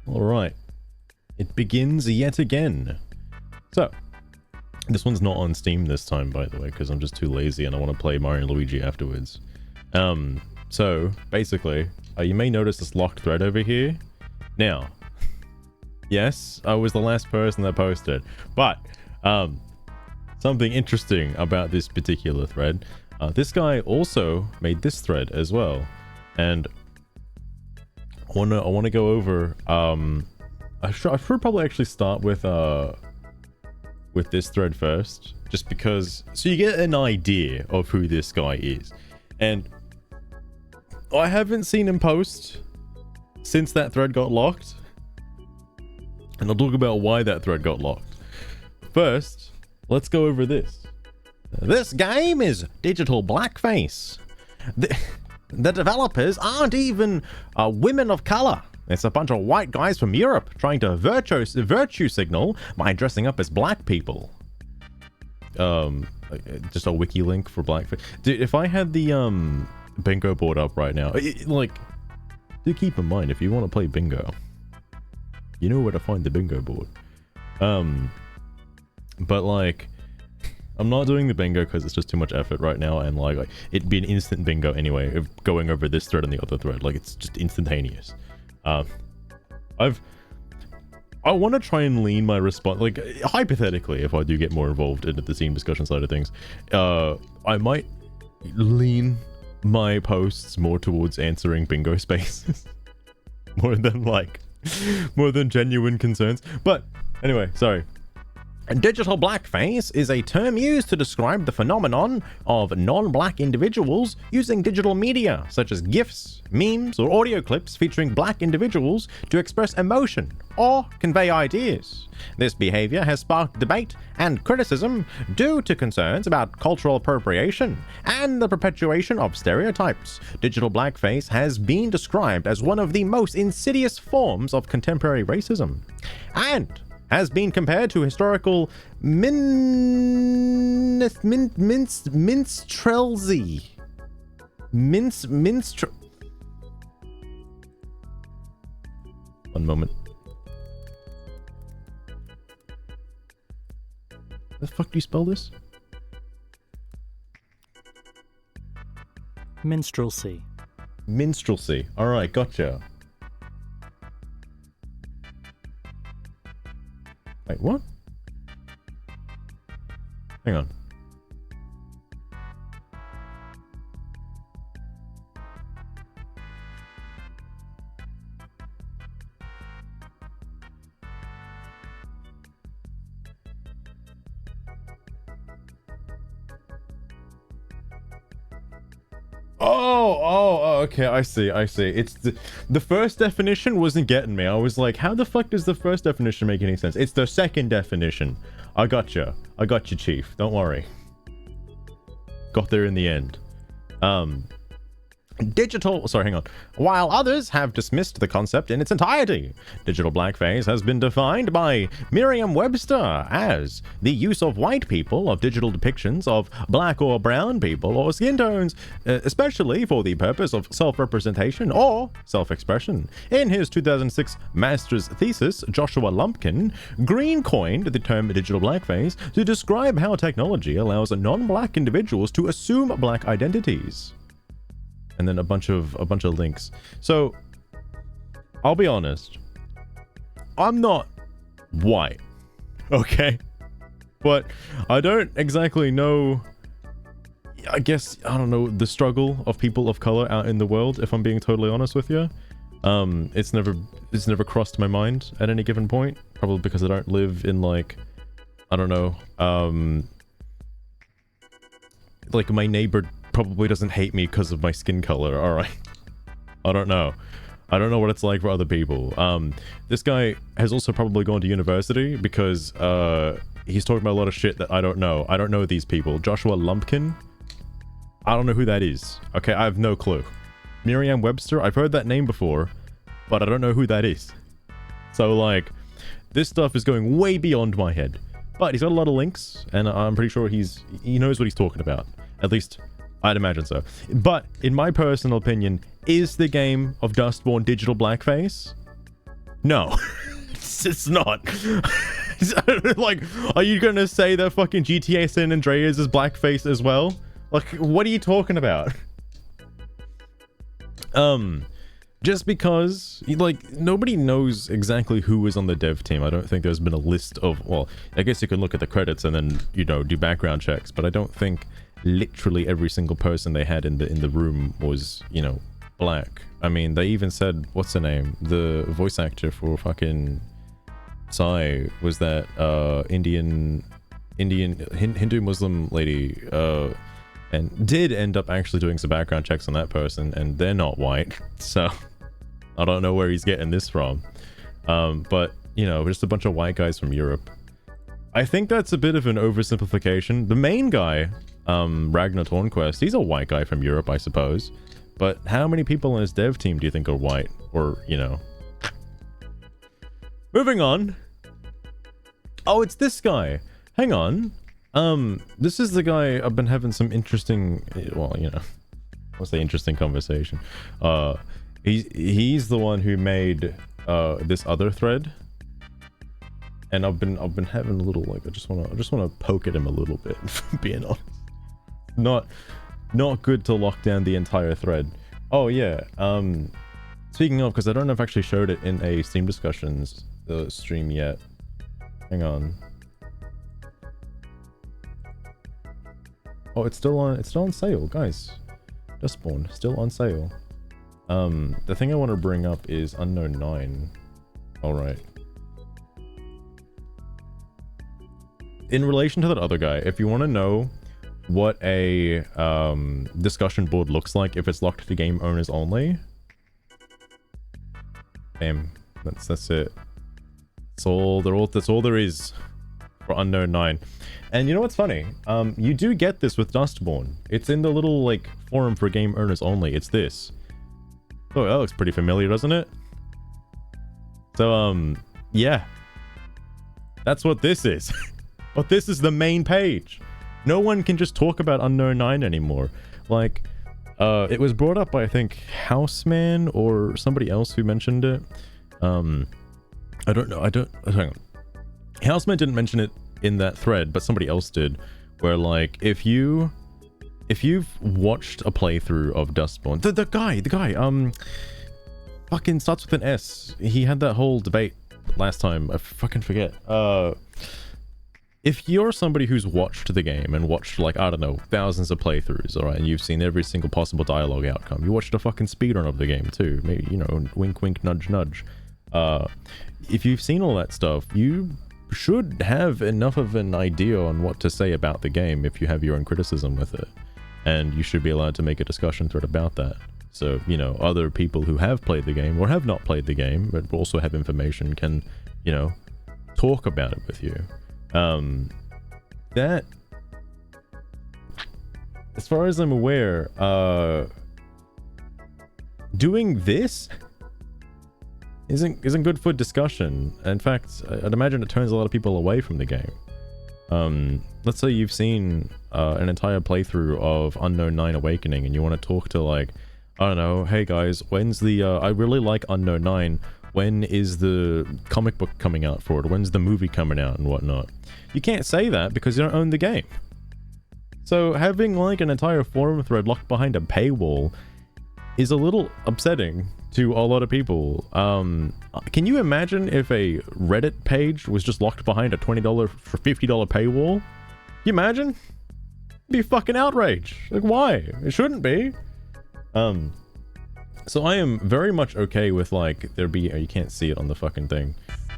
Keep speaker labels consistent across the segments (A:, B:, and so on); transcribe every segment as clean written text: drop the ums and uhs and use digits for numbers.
A: Alright. It begins yet again. So, this one's not on Steam this time, by the way, because I'm just too lazy and I want to play Mario and Luigi afterwards. So, basically, you may notice this locked thread over here. Now, yes, I was the last person that posted, but, something interesting about this particular thread. This guy also made this thread as well, and I wanna go over, I should probably actually start with this thread first, just because, so you get an idea of who this guy is. And I haven't seen him post since that thread got locked, and I'll talk about why that thread got locked. First, let's go over this. This game is digital blackface. The developers aren't even women of color. It's a bunch of white guys from Europe trying to virtue signal by dressing up as black people. Just a wiki link for blackface. Dude, if I had the bingo board up right now, like, do keep in mind, if you want to play bingo, you know where to find the bingo board. But like, I'm not doing the bingo because it's just too much effort right now, and like it'd be an instant bingo anyway of going over this thread and the other thread. Like, it's just instantaneous. I want to try and lean my response, like, hypothetically, if I do get more involved into the scene discussion side of things, I might lean my posts more towards answering bingo spaces more than genuine concerns. But anyway, sorry. Digital blackface is a term used to describe the phenomenon of non-black individuals using digital media, such as GIFs, memes, or audio clips featuring black individuals to express emotion or convey ideas. This behavior has sparked debate and criticism due to concerns about cultural appropriation and the perpetuation of stereotypes. Digital blackface has been described as one of the most insidious forms of contemporary racism, and has been compared to historical minstrelsy. One moment. How the fuck do you spell this?
B: Minstrelsy.
A: Minstrelsy. Alright, gotcha. Wait, what? Hang on. Oh, okay, I see. It's the first definition wasn't getting me. I was like, how the fuck does the first definition make any sense? It's the second definition. I gotcha, Chief. Don't worry. Got there in the end. While others have dismissed the concept in its entirety, digital blackface has been defined by Merriam-Webster as the use of white people of digital depictions of black or brown people or skin tones, especially for the purpose of self-representation or self-expression. In his 2006 master's thesis, Joshua Lumpkin Green coined the term digital blackface to describe how technology allows non-black individuals to assume black identities. And then a bunch of links. So, I'll be honest. I'm not white, okay? But I don't exactly know, I don't know, the struggle of people of color out in the world, if I'm being totally honest with you. It's never crossed my mind at any given point. Probably because I don't live in, like, I don't know, like my neighbor probably doesn't hate me because of my skin color. All right. I don't know what it's like for other people. This guy has also probably gone to university because he's talking about a lot of shit that I don't know. I don't know these people. Joshua Lumpkin, I don't know who that is. Okay, I have no clue. Merriam-Webster, I've heard that name before, but I don't know who that is. So, like, this stuff is going way beyond my head. But he's got a lot of links, and I'm pretty sure he knows what he's talking about. At least I'd imagine so. But, in my personal opinion, is the game of Dustborn digital blackface? No, it's not. Like, are you gonna say that fucking GTA San Andreas is blackface as well? Like, what are you talking about? Just because, like, nobody knows exactly who was on the dev team. I don't think there's been a list of, well, I guess you can look at the credits and then, you know, do background checks, but I don't think literally every single person they had in the room was, you know, black. I mean, they even said, what's her name? The voice actor for fucking Psy was that Hindu Muslim lady, and did end up actually doing some background checks on that person, and they're not white, so I don't know where he's getting this from. But, you know, just a bunch of white guys from Europe. I think that's a bit of an oversimplification. The main guy, Ragnar Tornquist, he's a white guy from Europe, I suppose. But how many people on his dev team do you think are white? Or, you know... Moving on. Oh, it's this guy. Hang on. This is the guy I've been having some interesting... Well, you know... What's the interesting conversation? He's the one who made this other thread. And I've been having a little, like, I just wanna poke at him a little bit, being honest. Not good to lock down the entire thread. Oh yeah, speaking of, because I don't know if I actually showed it in a Steam Discussions stream yet. Hang on. Oh, it's still on sale, guys. Dustborn, still on sale. The thing I want to bring up is Unknown 9. Alright. In relation to that other guy, if you want to know what a discussion board looks like if it's locked to game owners only, bam, that's it. That's all there is for Unknown 9. And you know what's funny? You do get this with Dustborn. It's in the little, like, forum for game owners only. It's this. Oh, that looks pretty familiar, doesn't it? So, yeah. That's what this is. But this is the main page. No one can just talk about Unknown 9 anymore. Like, it was brought up by, I think, Houseman or somebody else who mentioned it. I don't know. Hang on. Houseman didn't mention it in that thread, but somebody else did. Where, like, if you've watched a playthrough of Dustborn, the guy, fucking starts with an S. He had that whole debate last time. I fucking forget. If you're somebody who's watched the game and watched, like, I don't know, thousands of playthroughs, alright, and you've seen every single possible dialogue outcome, you watched a fucking speedrun of the game too, maybe, you know, wink wink nudge nudge. If you've seen all that stuff, you should have enough of an idea on what to say about the game if you have your own criticism with it. And you should be allowed to make a discussion thread about that. So, you know, other people who have played the game or have not played the game, but also have information can, you know, talk about it with you. That, as far as I'm aware, doing this isn't good for discussion. In fact, I'd imagine it turns a lot of people away from the game. Let's say you've seen an entire playthrough of Unknown 9 Awakening and you want to talk to, like, I don't know, hey guys, when's the, I really like Unknown 9, when is the comic book coming out for it? When's the movie coming out and whatnot? You can't say that because you don't own the game. So having, like, an entire forum thread locked behind a paywall is a little upsetting to a lot of people. Can you imagine if a Reddit page was just locked behind a $20 for $50 paywall? Can you imagine? It'd be fucking outrage. Like, why? It shouldn't be. So I am very much okay with, like, there be, you can't see it on the fucking thing.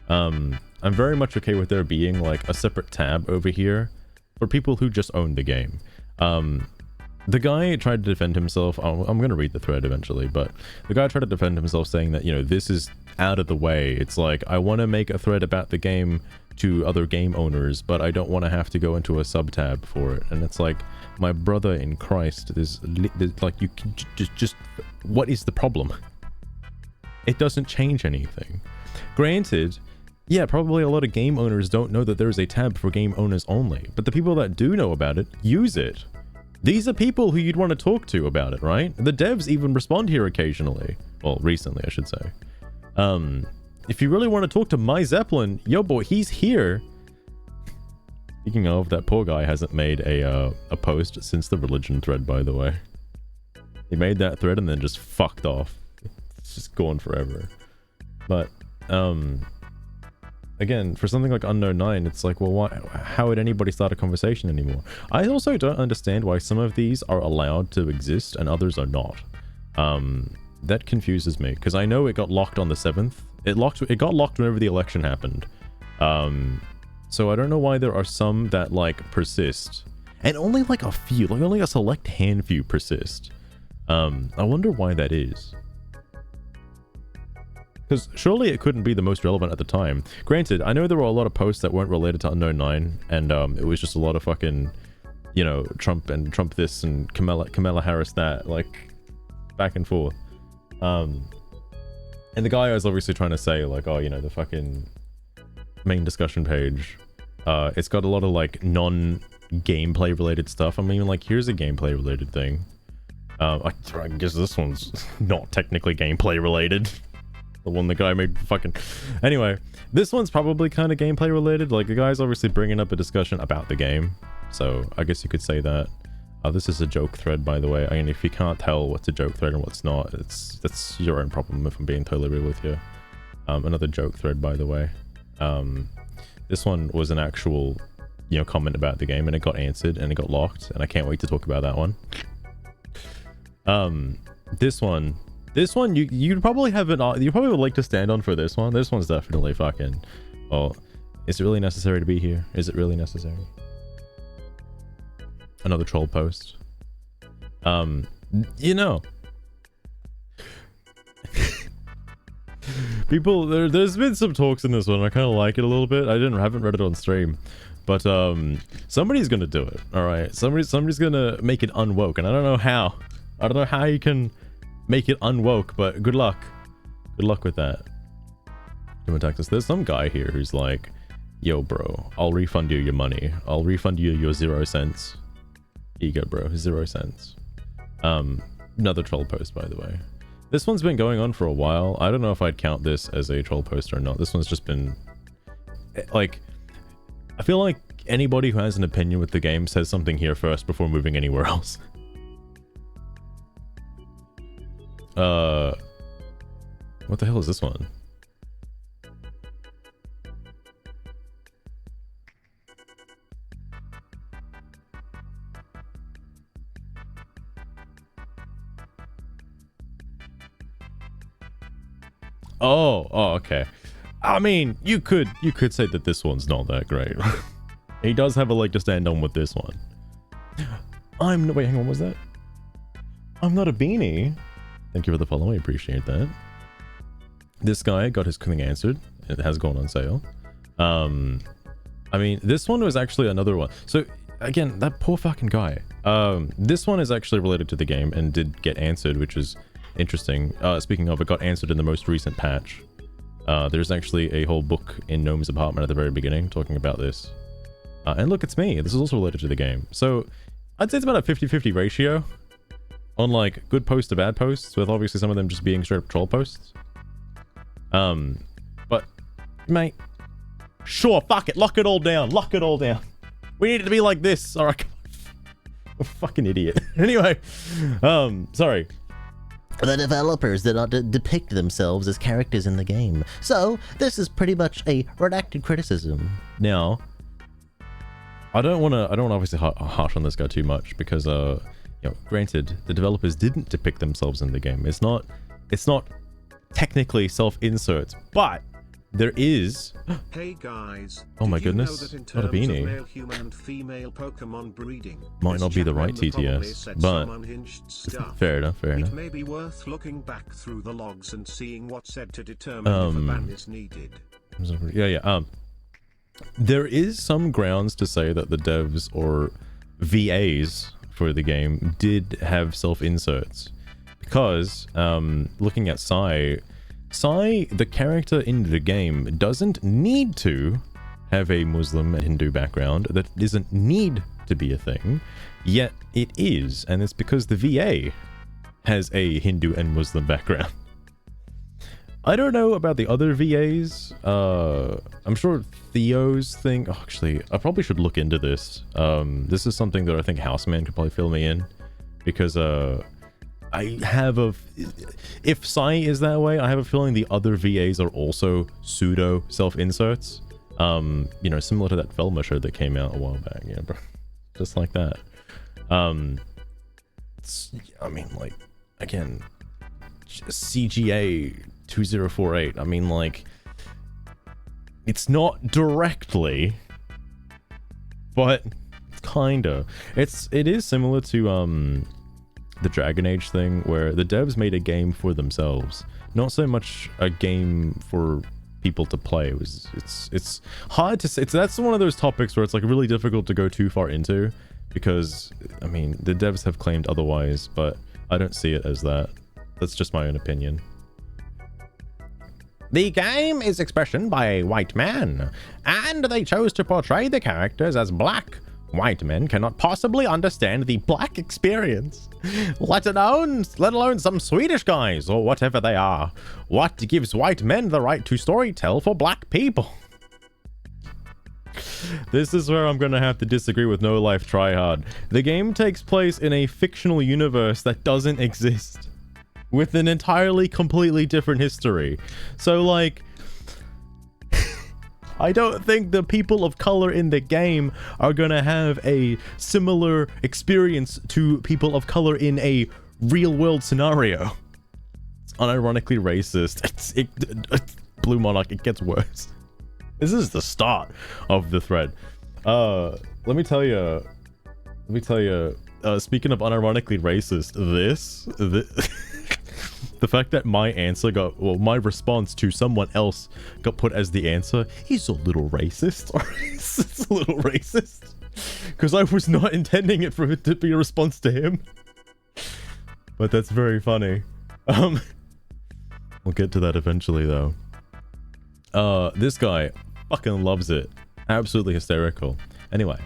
A: I'm very much okay with there being, like, a separate tab over here for people who just own the game. The guy tried to defend himself. I'm going to read the thread eventually, but the guy tried to defend himself saying that, you know, this is out of the way. It's like, I want to make a thread about the game to other game owners, but I don't want to have to go into a sub-tab for it. And it's like, my brother in Christ, there's like, you can just, what is the problem? It doesn't change anything. Granted, yeah, probably a lot of game owners don't know that there's a tab for game owners only, but the people that do know about it, use it. These are people who you'd want to talk to about it, right? The devs even respond here occasionally. Well, recently, I should say. if you really want to talk to My Zeppelin, yo boy, he's here. Speaking of, that poor guy hasn't made a post since the religion thread, by the way. He made that thread and then just fucked off. It's just gone forever. But, again, for something like Unknown 9, it's like, well, why, how would anybody start a conversation anymore? I also don't understand why some of these are allowed to exist and others are not. That confuses me, because I know it got locked on the 7th. It got locked whenever the election happened. So I don't know why there are some that, like, persist. And only, like, a few, like, only a select handful persist. I wonder why that is. Because surely it couldn't be the most relevant at the time. Granted, I know there were a lot of posts that weren't related to Unknown 9, and it was just a lot of fucking, you know, Trump this and Kamala Harris that, like, back and forth. And the guy was obviously trying to say, like, oh, you know, the fucking main discussion page, it's got a lot of, like, non-gameplay related stuff. I mean, like, here's a gameplay related thing. I guess this one's not technically gameplay related. The one the guy made fucking... Anyway, this one's probably kind of gameplay related. Like, the guy's obviously bringing up a discussion about the game. So, I guess you could say that. This is a joke thread, by the way. I mean, if you can't tell what's a joke thread and what's not, that's your own problem, if I'm being totally real with you. Another joke thread, by the way. This one was an actual, you know, comment about the game, and it got answered, and it got locked, and I can't wait to talk about that one. This one, you probably have you probably would like to stand on for this one. This one's definitely fucking, oh, is it really necessary to be here? Is it really necessary? Another troll post. You know, people, there's been some talks in this one. I kind of like it a little bit. I haven't read it on stream, but somebody's gonna do it. All right, somebody's gonna make it unwoke, and I don't know how. I don't know how you can make it unwoke, but good luck. Good luck with that. There's some guy here who's like, yo, bro, I'll refund you your money. I'll refund you your 0 cents. Here you go, bro. 0 cents. Another troll post, by the way. This one's been going on for a while. I don't know if I'd count this as a troll post or not. This one's just been... like, I feel like anybody who has an opinion with the game says something here first before moving anywhere else. What the hell is this one? Oh, okay. I mean, you could say that this one's not that great. He does have a leg to stand on with this one. Wait, hang on, what was that? I'm not a beanie. Thank you for the follow, I appreciate that. This guy got his thing answered. It has gone on sale. I mean, this one was actually another one. So, again, that poor fucking guy. This one is actually related to the game and did get answered, which is interesting. Speaking of, it got answered in the most recent patch. There's actually a whole book in Gnome's apartment at the very beginning talking about this. And look, it's me. This is also related to the game. So, I'd say it's about a 50-50 ratio on, like, good posts to bad posts, with obviously some of them just being straight up troll posts. But, mate, sure, fuck it, lock it all down, lock it all down. We need it to be like this. Alright, I'm a fucking idiot. Anyway, sorry.
B: The developers did not depict themselves as characters in the game, so this is pretty much a redacted criticism.
A: Now, I don't want to obviously harsh on this guy too much, because you know, granted, the developers didn't depict themselves in the game. It's not technically self-inserts, but there is...
C: Hey guys,
A: oh my goodness, not a beanie.
C: Male, human, and female Pokemon breeding,
A: might not be the right TTS, but fair enough, fair enough.
C: It may be worth looking back through the logs and seeing what's said to determine if a ban is needed.
A: Yeah. There is some grounds to say that the devs or VAs for the game did have self-inserts, because looking at Seethe, the character in the game, doesn't need to have a Muslim and Hindu background. That doesn't need to be a thing, yet it is, and it's because the VA has a Hindu and Muslim background. I don't know about the other VAs. I'm sure Theo's thing. Oh, actually, I probably should look into this. This is something that I think Houseman could probably fill me in, because I have a. If Psy is that way, I have a feeling the other VAs are also pseudo self-inserts. You know, similar to that Velma show that came out a while back. Yeah, bro. Just like that. I mean, like, again, CGA 2048. I mean, like, it's not directly, but kinda. It is similar to the Dragon Age thing, where the devs made a game for themselves, not so much a game for people to play. It's hard to say. That's one of those topics where it's like really difficult to go too far into, because I mean the devs have claimed otherwise, but I don't see it as that. That's just my own opinion. The game is expression by a white man, and they chose to portray the characters as black. White men cannot possibly understand the black experience, let alone some Swedish guys or whatever they are. What gives white men the right to storytell for black people? This is where I'm gonna have to disagree with No Life Tryhard. The game takes place in a fictional universe that doesn't exist, with an entirely completely different history. So like, I don't think the people of color in the game are gonna have a similar experience to people of color in a real world scenario. It's unironically racist. Blue Monarch, it gets worse. This is the start of the thread. Let me tell you, speaking of unironically racist, the fact that my answer my response to someone else got put as the answer is a little racist. It's a little racist, because I was not intending it for it to be a response to him. But that's very funny. We'll get to that eventually though. This guy fucking loves it. Absolutely hysterical. Anyway.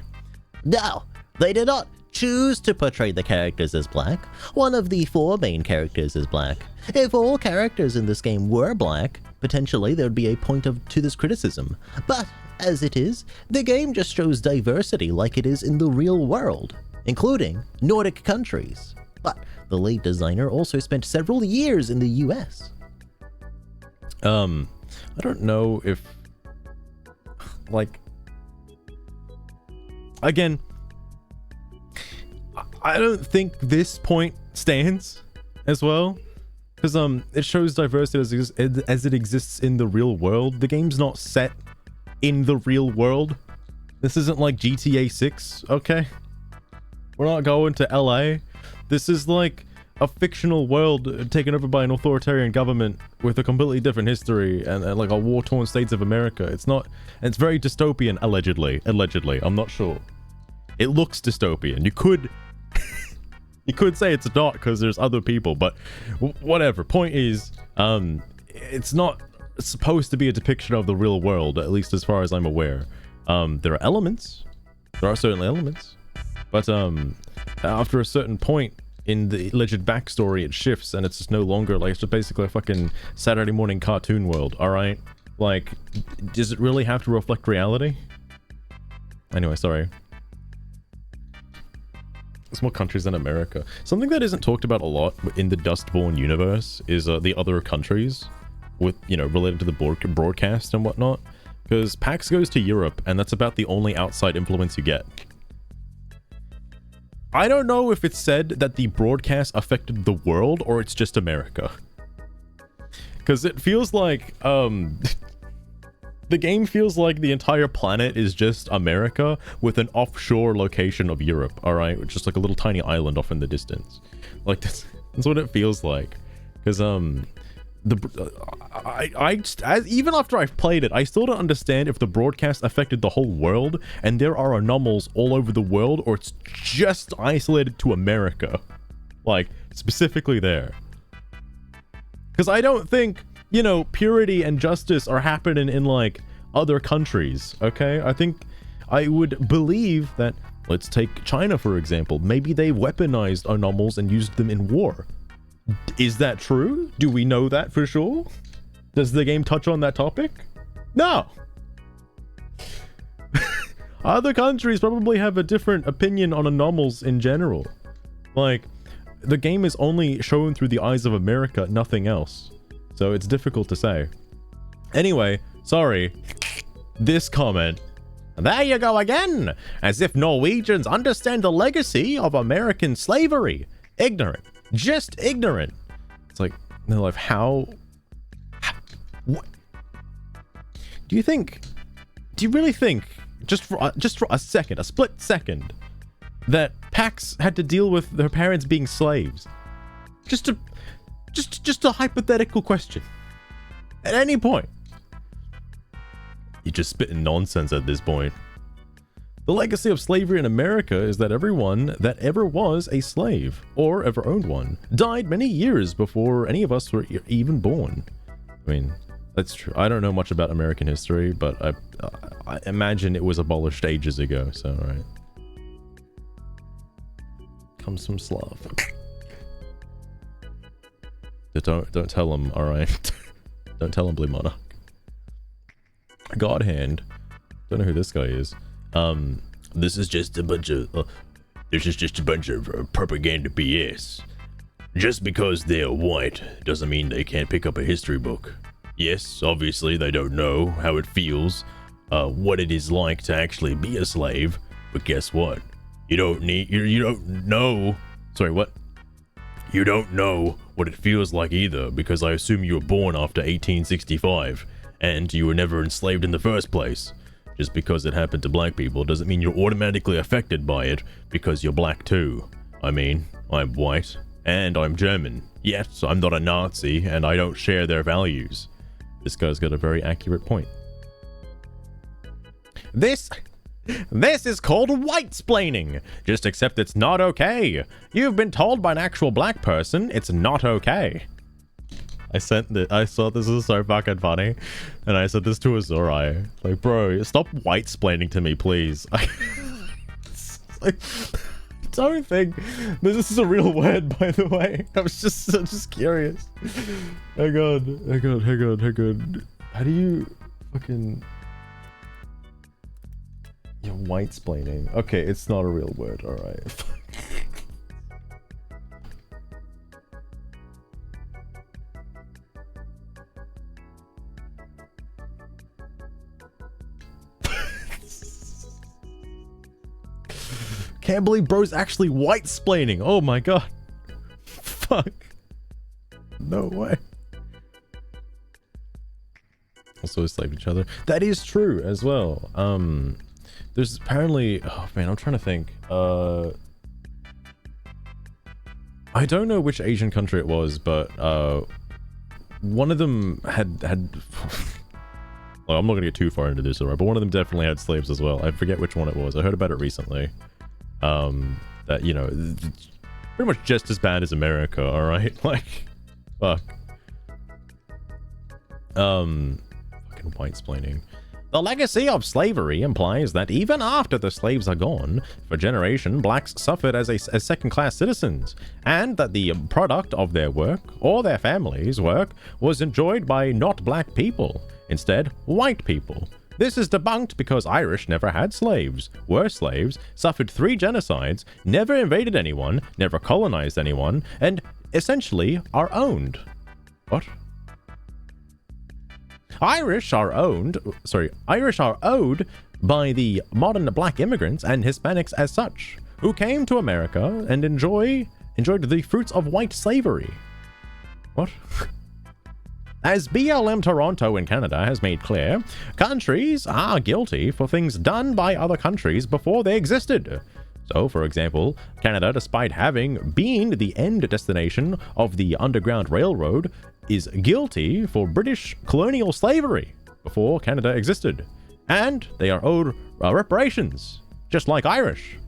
B: No, they did not choose to portray the characters as black. One of the 4 main characters is black. If all characters in this game were black, potentially there would be a point to this criticism. But as it is, the game just shows diversity like it is in the real world, including Nordic countries. But the lead designer also spent several years in the US.
A: I don't know if, like, again, I don't think this point stands as well, because it shows diversity as it exists in the real world. The game's not set in the real world. This isn't like GTA 6, okay? We're not going to LA. This is like a fictional world taken over by an authoritarian government with a completely different history and like a war-torn states of America. It's not, and it's very dystopian, allegedly. I'm not sure. It looks dystopian. You could say it's not because there's other people, but whatever. Point is, it's not supposed to be a depiction of the real world, at least as far as I'm aware. There are elements. There are certainly elements. But after a certain point in the alleged backstory, it shifts and it's just no longer like, it's just basically a fucking Saturday morning cartoon world, alright? Like, does it really have to reflect reality? Anyway, sorry. There's more countries than America. Something that isn't talked about a lot in the Dustborn universe is the other countries with, you know, related to the broadcast and whatnot. Because PAX goes to Europe, and that's about the only outside influence you get. I don't know if it's said that the broadcast affected the world, or it's just America. Because it feels like, the game feels like the entire planet is just America with an offshore location of Europe, alright? Just like a little tiny island off in the distance. Like, that's what it feels like. Because, even after I've played it, I still don't understand if the broadcast affected the whole world and there are anomalies all over the world, or it's just isolated to America. Like, specifically there. Because I don't think, you know, purity and justice are happening in, like, other countries, okay? I think I would believe that, let's take China, for example. Maybe they weaponized anomalies and used them in war. Is that true? Do we know that for sure? Does the game touch on that topic? No. Other countries probably have a different opinion on anomals in general. Like, the game is only shown through the eyes of America, nothing else. So it's difficult to say. Anyway, sorry. This comment. There you go again! As if Norwegians understand the legacy of American slavery. Ignorant. Just ignorant. It's like, no, like, how what? Do you really think, just for a second, a split second, that Pax had to deal with their parents being slaves? Just a hypothetical question. At any point. You're just spitting nonsense at this point. The legacy of slavery in America is that everyone that ever was a slave, or ever owned one, died many years before any of us were even born. I mean, that's true. I don't know much about American history, but I imagine it was abolished ages ago, so alright. Comes from Slav. Don't tell him, alright? Don't tell him, Blue Monarch. God Hand. Don't know who this guy is. This is just a bunch of propaganda BS. Just because they're white doesn't mean they can't pick up a history book. Yes, obviously they don't know how it feels, what it is like to actually be a slave. But guess what? You don't know. Sorry, what? You don't know what it feels like either, because I assume you were born after 1865. And you were never enslaved in the first place. Just because it happened to black people doesn't mean you're automatically affected by it because you're black too. I mean, I'm white and I'm German. Yes, I'm not a Nazi and I don't share their values. This guy's got a very accurate point. This is called white-splaining. Just accept it's not okay. You've been told by an actual black person it's not okay. I saw this is so fucking funny, and I said this to Azurai. Like, bro, stop white-splaining to me, please. I don't think this is a real word, by the way. I was just curious. Hang on. How do you fucking... You're white-splaining. Okay, it's not a real word, alright. Can't believe bro's actually white-splaining. Oh my god. Fuck. No way. Also enslaved each other. That is true as well. There's apparently... Oh man, I'm trying to think. I don't know which Asian country it was, but one of them had well, I'm not gonna get too far into this, alright, but one of them definitely had slaves as well. I forget which one it was. I heard about it recently. That, you know, pretty much just as bad as America, alright? Like, fuck. Fucking white-splaining. The legacy of slavery implies that even after the slaves are gone, for generation, blacks suffered as second-class citizens, and that the product of their work, or their families' work, was enjoyed by not black people, instead, white people. This is debunked because Irish never had slaves, were slaves, suffered 3 genocides, never invaded anyone, never colonized anyone, and essentially are owned. What? Irish are owed by the modern black immigrants and Hispanics as such, who came to America and enjoyed the fruits of white slavery. What? As BLM Toronto in Canada has made clear, countries are guilty for things done by other countries before they existed. So, for example, Canada, despite having been the end destination of the Underground Railroad, is guilty for British colonial slavery before Canada existed. And they are owed reparations, just like Irish.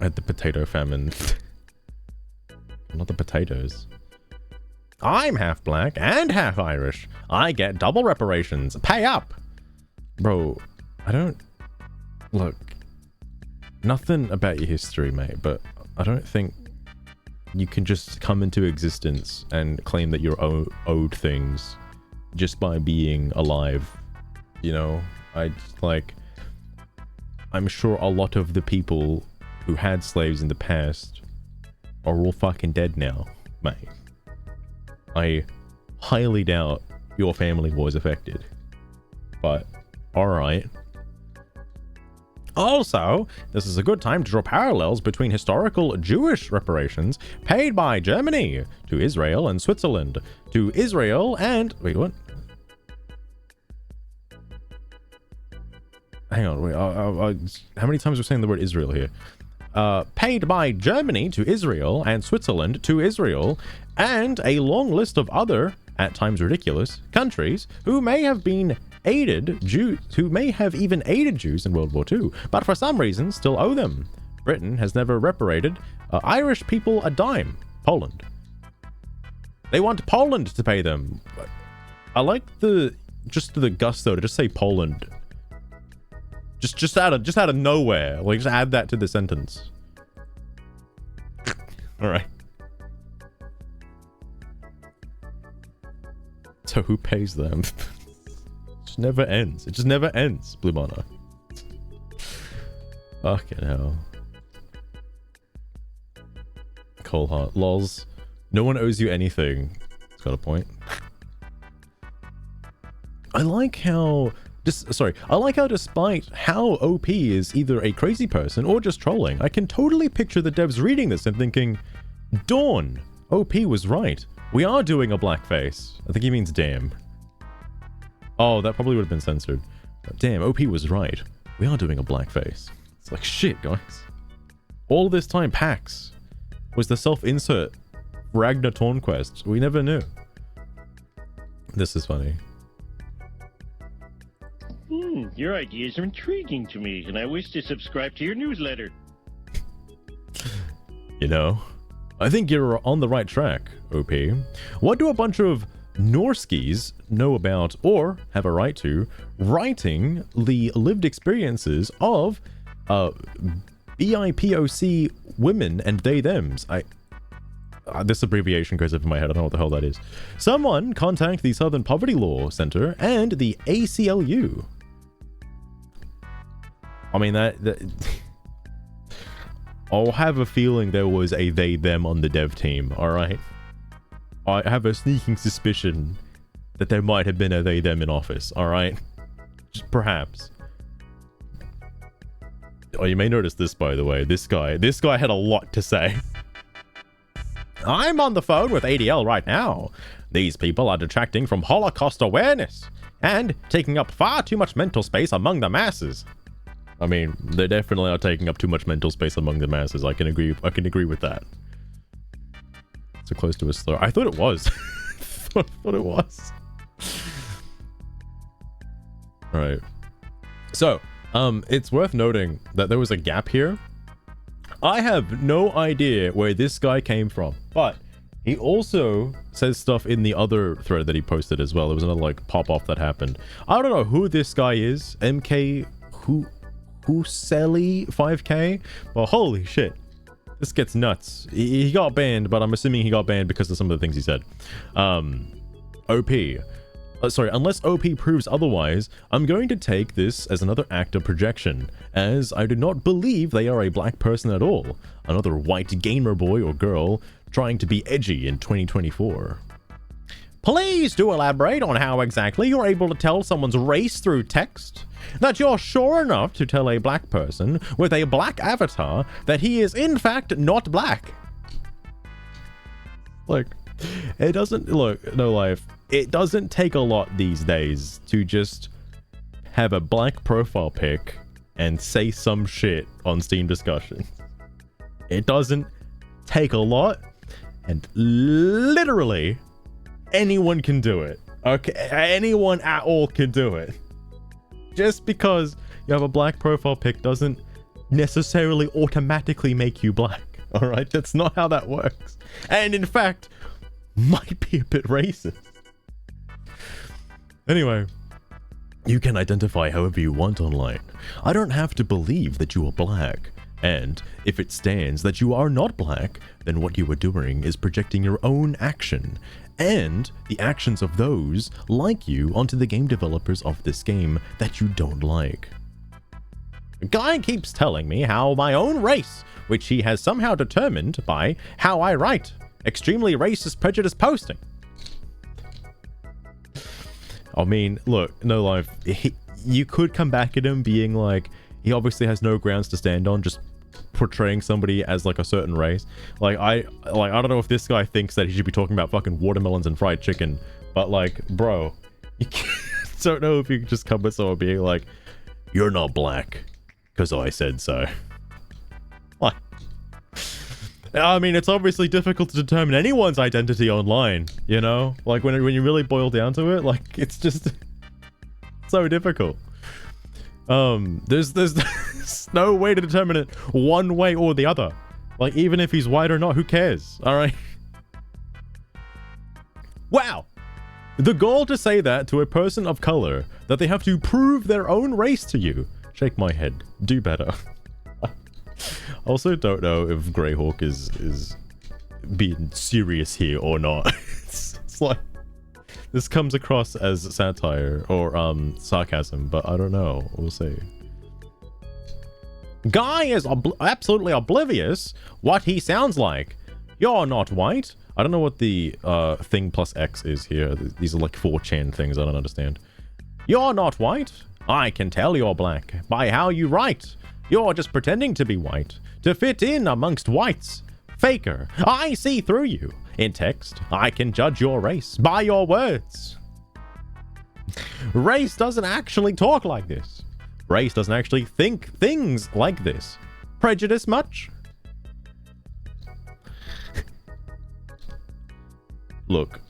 A: At the potato famine. Not the potatoes. I'm half black and half Irish. I get double reparations. Pay up. Bro, I don't... Look, nothing about your history, mate, but I don't think you can just come into existence and claim that you're owed things just by being alive. You know, I'm sure a lot of the people who had slaves in the past are all fucking dead now, mate. I highly doubt your family was affected. But, alright. Also, this is a good time to draw parallels between historical Jewish reparations paid by Germany to Israel and Switzerland to Israel and... Wait, what? Hang on, wait, how many times are we saying the word Israel here? Paid by Germany to Israel and Switzerland to Israel, and a long list of other, at times ridiculous, countries who may have been who may have even aided Jews in World War II, but for some reason still owe them. Britain has never reparated Irish people a dime. Poland. They want Poland to pay them. I like the gusto to just say Poland. Just out of nowhere. Like, just add that to the sentence. Alright. So who pays them? It just never ends. It just never ends, Blue Monarch. Fucking hell. Cold heart. Lols. No one owes you anything. It's got a point. I like how despite how OP is either a crazy person or just trolling, I can totally picture the devs reading this and thinking, Dawn, OP was right. We are doing a blackface. I think he means damn. Oh, that probably would have been censored. But damn, OP was right. We are doing a blackface. It's like, shit, guys. All this time, PAX was the self-insert Ragnar Tornquest. We never knew. This is funny.
D: Your ideas are intriguing to me, and I wish to subscribe to your newsletter.
A: You know, I think you're on the right track, OP. What do a bunch of Norskies know about, or have a right to, writing the lived experiences of BIPOC women and they-thems? This abbreviation goes over my head. I don't know what the hell that is. Someone contact the Southern Poverty Law Center and the ACLU. I mean, I'll have a feeling there was a they-them on the dev team, alright? I have a sneaking suspicion that there might have been a they-them in office, alright? Just perhaps. Oh, you may notice this, by the way. This guy had a lot to say. I'm on the phone with ADL right now. These people are detracting from Holocaust awareness and taking up far too much mental space among the masses. I mean, they definitely are taking up too much mental space among the masses. I can agree with that. So close to a slur. I thought it was. I thought it was. Alright. So, it's worth noting that there was a gap here. I have no idea where this guy came from, but he also says stuff in the other thread that he posted as well. There was another, like, pop-off that happened. I don't know who this guy is. MK... Huseli 5K? Well, holy shit. This gets nuts. He got banned, but I'm assuming he got banned because of some of the things he said. OP. Sorry, unless OP proves otherwise, I'm going to take this as another act of projection, as I do not believe they are a black person at all. Another white gamer boy or girl trying to be edgy in 2024. Please do elaborate on how exactly you're able to tell someone's race through text. That you're sure enough to tell a black person with a black avatar that he is in fact not black. Like, it doesn't, look, no life. It doesn't take a lot these days to just have a black profile pic and say some shit on Steam discussions. It doesn't take a lot, and literally anyone can do it. Okay, anyone at all can do it. Just because you have a black profile pic doesn't necessarily automatically make you black. All right, that's not how that works. And in fact, might be a bit racist. Anyway, you can identify however you want online. I don't have to believe that you are black. And if it stands that you are not black, then what you are doing is projecting your own action and the actions of those like you onto the game developers of this game that you don't like. The guy keeps telling me how my own race, which he has somehow determined by how I write extremely racist prejudice posting. I mean, look, no life. You could come back at him being like, he obviously has no grounds to stand on, just portraying somebody as like a certain race. I don't know if this guy thinks that he should be talking about fucking watermelons and fried chicken, but like, bro, you don't know if you can just come with someone being like, you're not black because I said so. Like, I mean, it's obviously difficult to determine anyone's identity online, you know? Like when you really boil down to it, like it's just so difficult. There's no way to determine it one way or the other. Like, even if he's white or not, who cares? All right. Wow. The goal to say that to a person of color, that they have to prove their own race to you. Shake my head. Do better. Also, don't know if Greyhawk is being serious here or not. It's like, this comes across as satire or sarcasm, but I don't know. We'll see. Guy is absolutely oblivious what he sounds like. You're not white. I don't know what the thing plus X is here. These are like 4chan things I don't understand. You're not white. I can tell you're black by how you write. You're just pretending to be white to fit in amongst whites. Faker. I see through you. In text, I can judge your race by your words. Race doesn't actually talk like this. Race doesn't actually think things like this. Prejudice much? Look,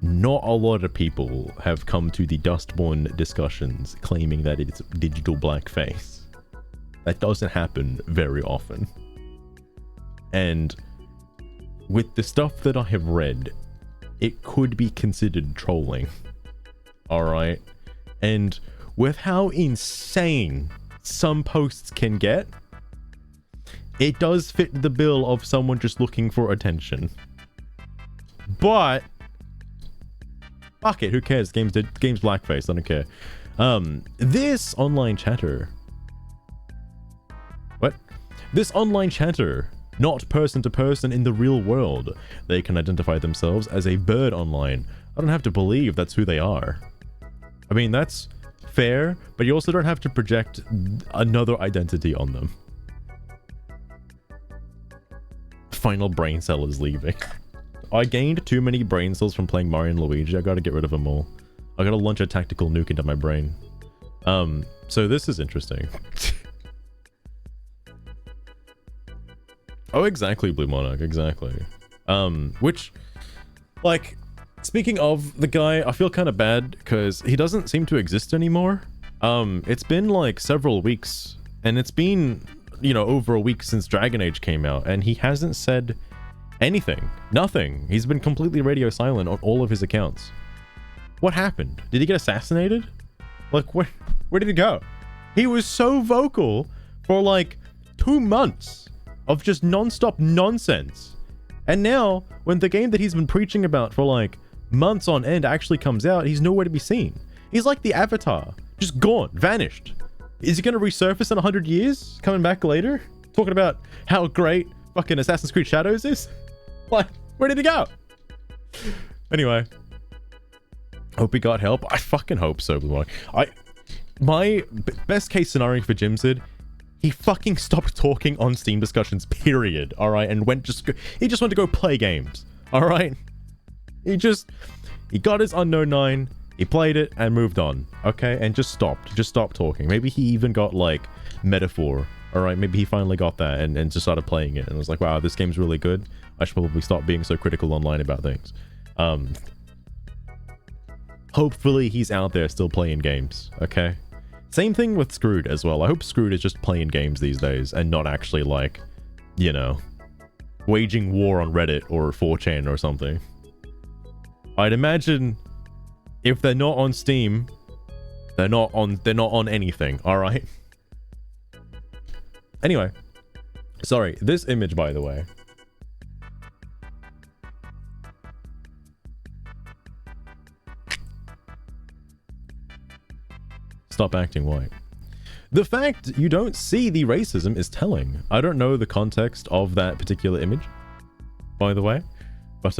A: not a lot of people have come to the Dustborn discussions claiming that it's digital blackface. That doesn't happen very often. And with the stuff that I have read, it could be considered trolling. Alright? And with how insane some posts can get, it does fit the bill of someone just looking for attention. But fuck it, who cares? Game's blackface, I don't care. This online chatter. What? This online chatter, not person to person in the real world. They can identify themselves as a bird online. I don't have to believe that's who they are. I mean, that's fair, but you also don't have to project another identity on them. Final brain cell is leaving. I gained too many brain cells from playing Mario and Luigi. I gotta get rid of them all. I gotta launch a tactical nuke into my brain. So this is interesting. Oh, exactly, Blue Monarch, exactly. Which, like, speaking of the guy, I feel kind of bad because he doesn't seem to exist anymore. It's been like several weeks, and it's been, you know, over a week since Dragon Age came out, and he hasn't said anything. Nothing. He's been completely radio silent on all of his accounts. What happened? Did he get assassinated? Like, where did he go? He was so vocal for like 2 months of just non-stop nonsense. And now, when the game that he's been preaching about for like months on end actually comes out, he's nowhere to be seen. He's like the Avatar. Just gone. Vanished. Is he gonna resurface in 100 years? Coming back later? Talking about how great fucking Assassin's Creed Shadows is? Like, where did he go? Anyway. Hope he got help. I fucking hope so, Blue Monarch. My best case scenario for Jimsid, he fucking stopped talking on Steam discussions, period. Alright, and he just went to go play games. Alright? He got his Unknown 9, he played it, and moved on. Okay? And just stopped talking. Maybe he even got, like, Metaphor. Alright, maybe he finally got that and just started playing it and was like, wow, this game's really good. I should probably stop being so critical online about things. Hopefully he's out there still playing games, okay? Same thing with Screwed as well. I hope Screwed is just playing games these days and not actually, like, you know, waging war on Reddit or 4chan or something. I'd imagine if they're not on Steam, they're not on anything, alright? Anyway, sorry, this image, by the way. Stop acting white. The fact you don't see the racism is telling. I don't know the context of that particular image, by the way, but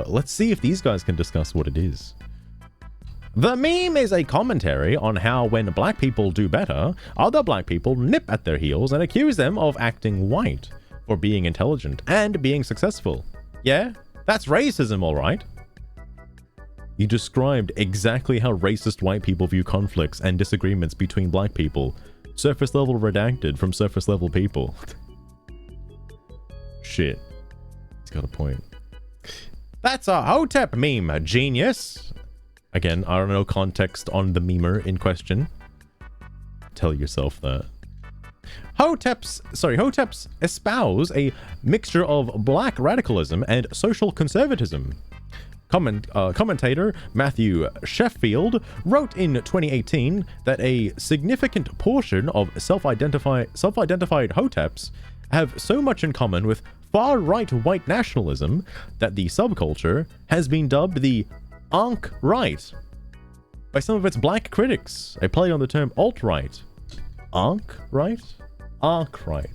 A: let's see if these guys can discuss what it is. The meme is a commentary on how when black people do better, other black people nip at their heels and accuse them of acting white for being intelligent and being successful. Yeah, that's racism, all right. You described exactly how racist white people view conflicts and disagreements between black people. Surface level redacted from surface level people. Shit. He's got a point. That's a Hotep meme, genius. Again, I don't know context on the memer in question. Tell yourself that. Hoteps espouse a mixture of black radicalism and social conservatism. Commentator Matthew Sheffield wrote in 2018 that a significant portion of self-identified Hoteps have so much in common with far-right white nationalism that the subculture has been dubbed the Ankh-right by some of its black critics, a play on the term alt-right. Ankh-right? Ankh-right.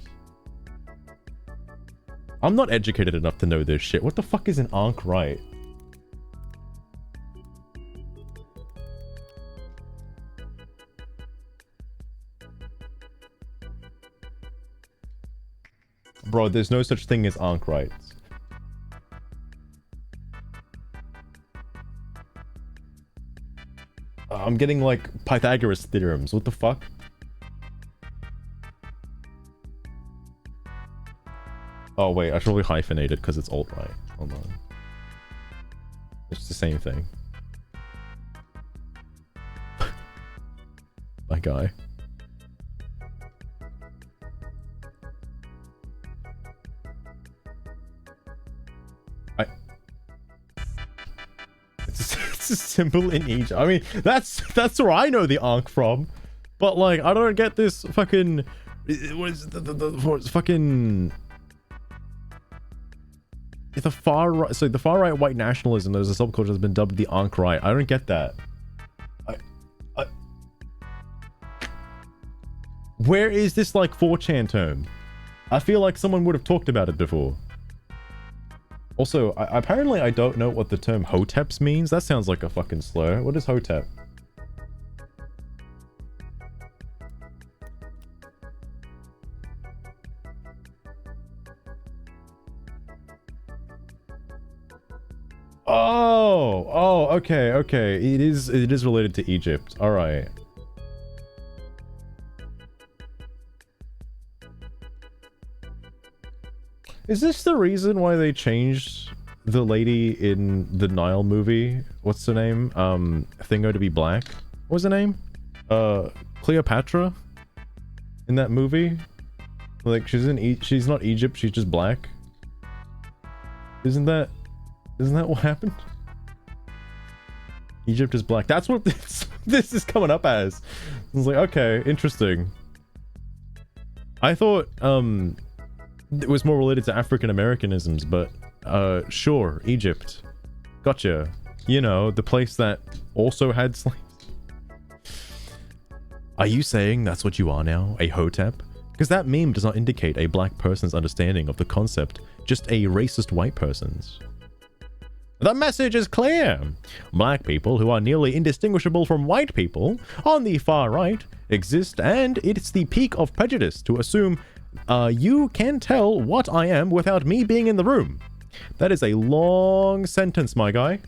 A: I'm not educated enough to know this shit. What the fuck is an Ankh-right? Bro, there's no such thing as Ankh-rights. I'm getting like Pythagoras theorems. What the fuck? Oh wait, I should probably hyphenate it because it's alt-right. Hold on. It's the same thing. My guy. It's a symbol in Egypt. I mean, that's where I know the Ankh from. But like, I don't get this fucking... What is the fucking... The far right... So the far right white nationalism, there's a subculture that's been dubbed the Ankh right. I don't get that. Where is this like 4chan term? I feel like someone would have talked about it before. Also, apparently I don't know what the term Hoteps means. That sounds like a fucking slur. What is Hotep? Oh, okay. It is related to Egypt. All right. Is this the reason why they changed the lady in the Nile movie? What's her name? Thingo to be black? What was her name? Cleopatra? In that movie? Like, she's not Egypt, she's just black. Isn't that what happened? Egypt is black. That's what this is coming up as. I was like, okay, interesting. I thought, it was more related to African Americanisms, but sure, Egypt. Gotcha. You know, the place that also had slaves. Are you saying that's what you are now? A Hotep? Because that meme does not indicate a black person's understanding of the concept, just a racist white person's. The message is clear. Black people who are nearly indistinguishable from white people on the far right exist, and it's the peak of prejudice to assume you can tell what I am without me being in the room. That is a long sentence, my guy.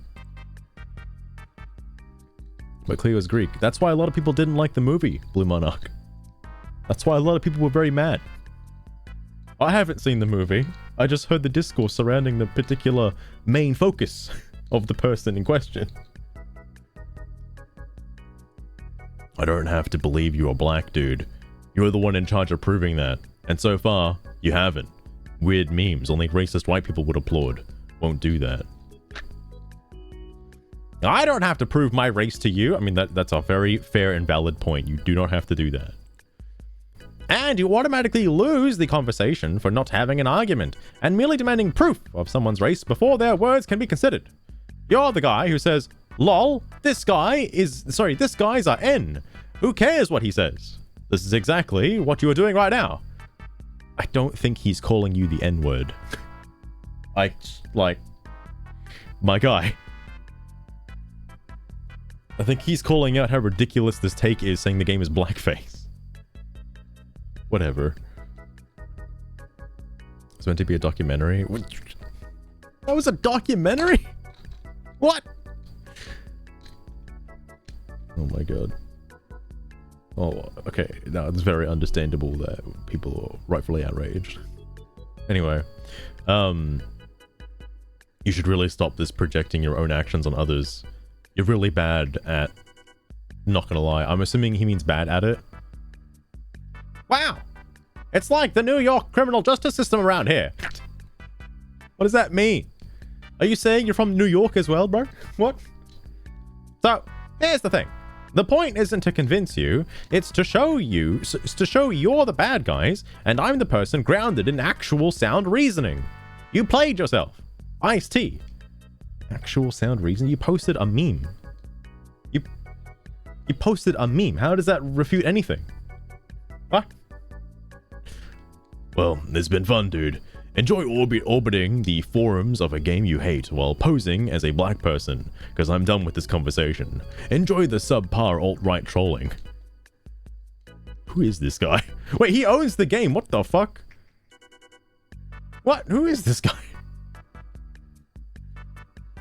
A: But Cleo's Greek. That's why a lot of people didn't like the movie, Blue Monarch. That's why a lot of people were very mad. I haven't seen the movie. I just heard the discourse surrounding the particular main focus of the person in question. I don't have to believe you are black, dude. You're the one in charge of proving that. And so far, you haven't. Weird memes, only racist white people would applaud. Won't do that. I don't have to prove my race to you. I mean, that's a very fair and valid point. You do not have to do that. And you automatically lose the conversation for not having an argument and merely demanding proof of someone's race before their words can be considered. You're the guy who says, lol, this guy's a N. Who cares what he says? This is exactly what you are doing right now. I don't think he's calling you the N-word. My guy. I think he's calling out how ridiculous this take is, saying the game is blackface. Whatever. It's meant to be a documentary. That was a documentary? What? Oh my god. Oh, okay. Now it's very understandable that people are rightfully outraged. Anyway, you should really stop this projecting your own actions on others. You're really bad at... Not gonna lie. I'm assuming he means bad at it. Wow! It's like the New York criminal justice system around here. What does that mean? Are you saying you're from New York as well, bro? What? So, here's the thing. The point isn't to convince you, it's to show you're the bad guys, and I'm the person grounded in actual sound reasoning. You played yourself. Ice-T. Actual sound reasoning? You posted a meme. You posted a meme. How does that refute anything? What? Well, it's been fun, dude. Enjoy orbiting the forums of a game you hate while posing as a black person, because I'm done with this conversation. Enjoy the subpar alt-right trolling. Who is this guy? Wait, he owns the game. What the fuck? What? Who is this guy?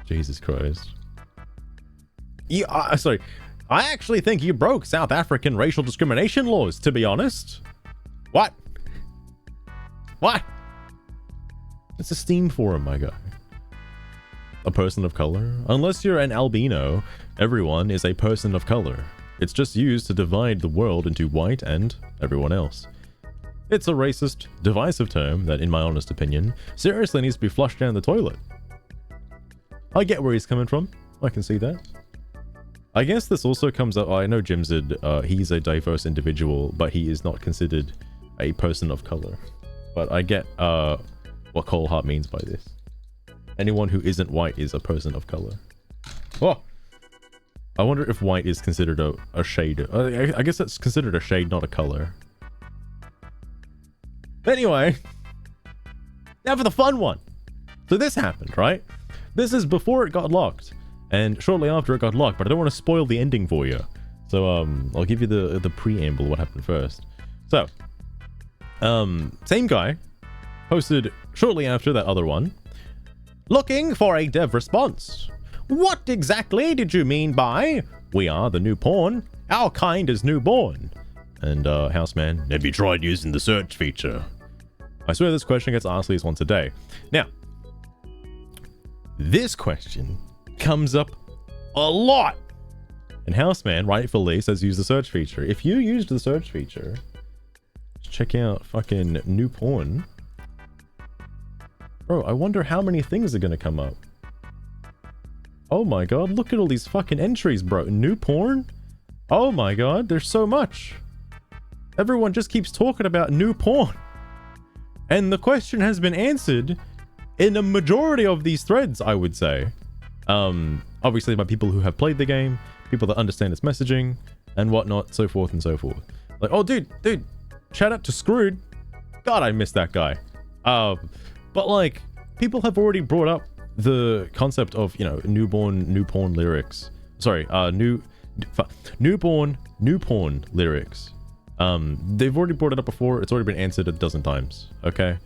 A: Jesus Christ. Sorry. I actually think you broke South African racial discrimination laws, to be honest. What? What? It's a Steam forum, my guy. A person of color? Unless you're an albino, everyone is a person of color. It's just used to divide the world into white and everyone else. It's a racist, divisive term that, in my honest opinion, seriously needs to be flushed down the toilet. I get where he's coming from. I can see that. I guess this also comes up... I know Jimsid, he's a diverse individual, but he is not considered a person of color. But I get what Cole Hart means by this. Anyone who isn't white is a person of color. Oh! I wonder if white is considered a shade. I guess that's considered a shade, not a color. Anyway. Now for the fun one. So this happened, right? This is before it got locked. And shortly after it got locked, but I don't want to spoil the ending for you. So, I'll give you the preamble, what happened first. So, same guy posted shortly after that other one, looking for a dev response. What exactly did you mean by, we are the new porn, our kind is newborn? And, Houseman, have you tried using the search feature? I swear this question gets asked at least once a day. Now, this question comes up a lot. And Houseman rightfully says use the search feature. If you used the search feature, check out fucking new porn. Bro, I wonder how many things are gonna come up. Oh my god, look at all these fucking entries, bro. New porn? Oh my god, there's so much. Everyone just keeps talking about new porn. And the question has been answered in a majority of these threads, I would say. Obviously by people who have played the game, people that understand its messaging, and whatnot, so forth and so forth. Like, oh dude, shout out to Screwed. God, I miss that guy. But like, people have already brought up the concept of, you know, new porn lyrics. Sorry, new porn lyrics. They've already brought it up before. It's already been answered a dozen times. Okay.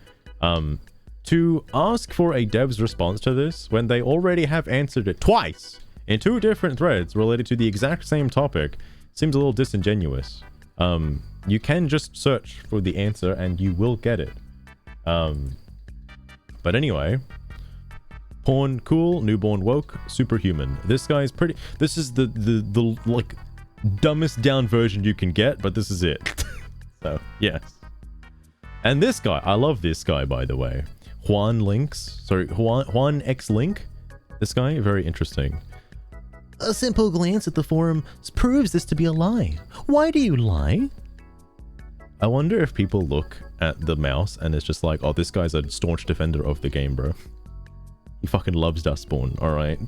A: To ask for a dev's response to this when they already have answered it twice in 2 different threads related to the exact same topic seems a little disingenuous. You can just search for the answer and you will get it. But anyway, porn cool, newborn woke, superhuman. This guy's pretty. This is the like dumbest down version you can get, but this is it. So yes. And this guy, I love this guy, by the way. Juan X Link. This guy, very interesting.
B: A simple glance at the forum proves this to be a lie. Why do you lie?
A: I wonder if people look at the mouse and it's just like, oh, this guy's a staunch defender of the game, bro. He fucking loves Dustborn, alright?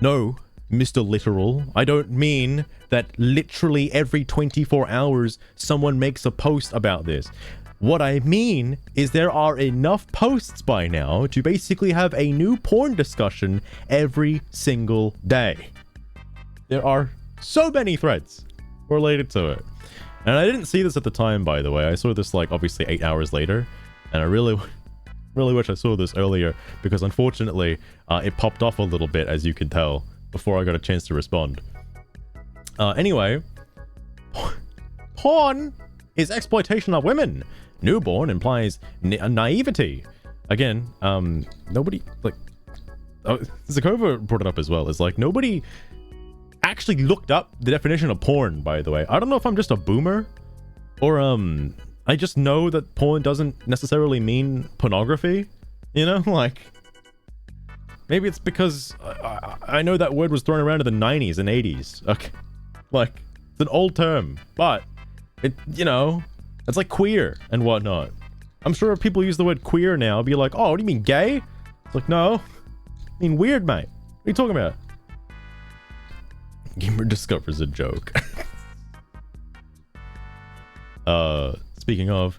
A: No, Mr. Literal. I don't mean that literally every 24 hours someone makes a post about this. What I mean is there are enough posts by now to basically have a new porn discussion every single day. There are so many threads related to it. And I didn't see this at the time, by the way. I saw this, like, obviously 8 hours later. And I really wish I saw this earlier, because unfortunately, it popped off a little bit, as you can tell, before I got a chance to respond. Anyway, porn is exploitation of women. Newborn implies naivety. Again, nobody, like, Zakova brought it up as well. It's like, nobody actually looked up the definition of porn, by the way. I don't know if I'm just a boomer, or, I just know that porn doesn't necessarily mean pornography, you know? Like, maybe it's because I know that word was thrown around in the 90s and 80s. Okay. Like, it's an old term, but it, you know, it's like queer and whatnot. I'm sure if people use the word queer now, be like, oh, what do you mean, gay? It's like, no, I mean weird, mate. What are you talking about? Gamer discovers a joke. Speaking of,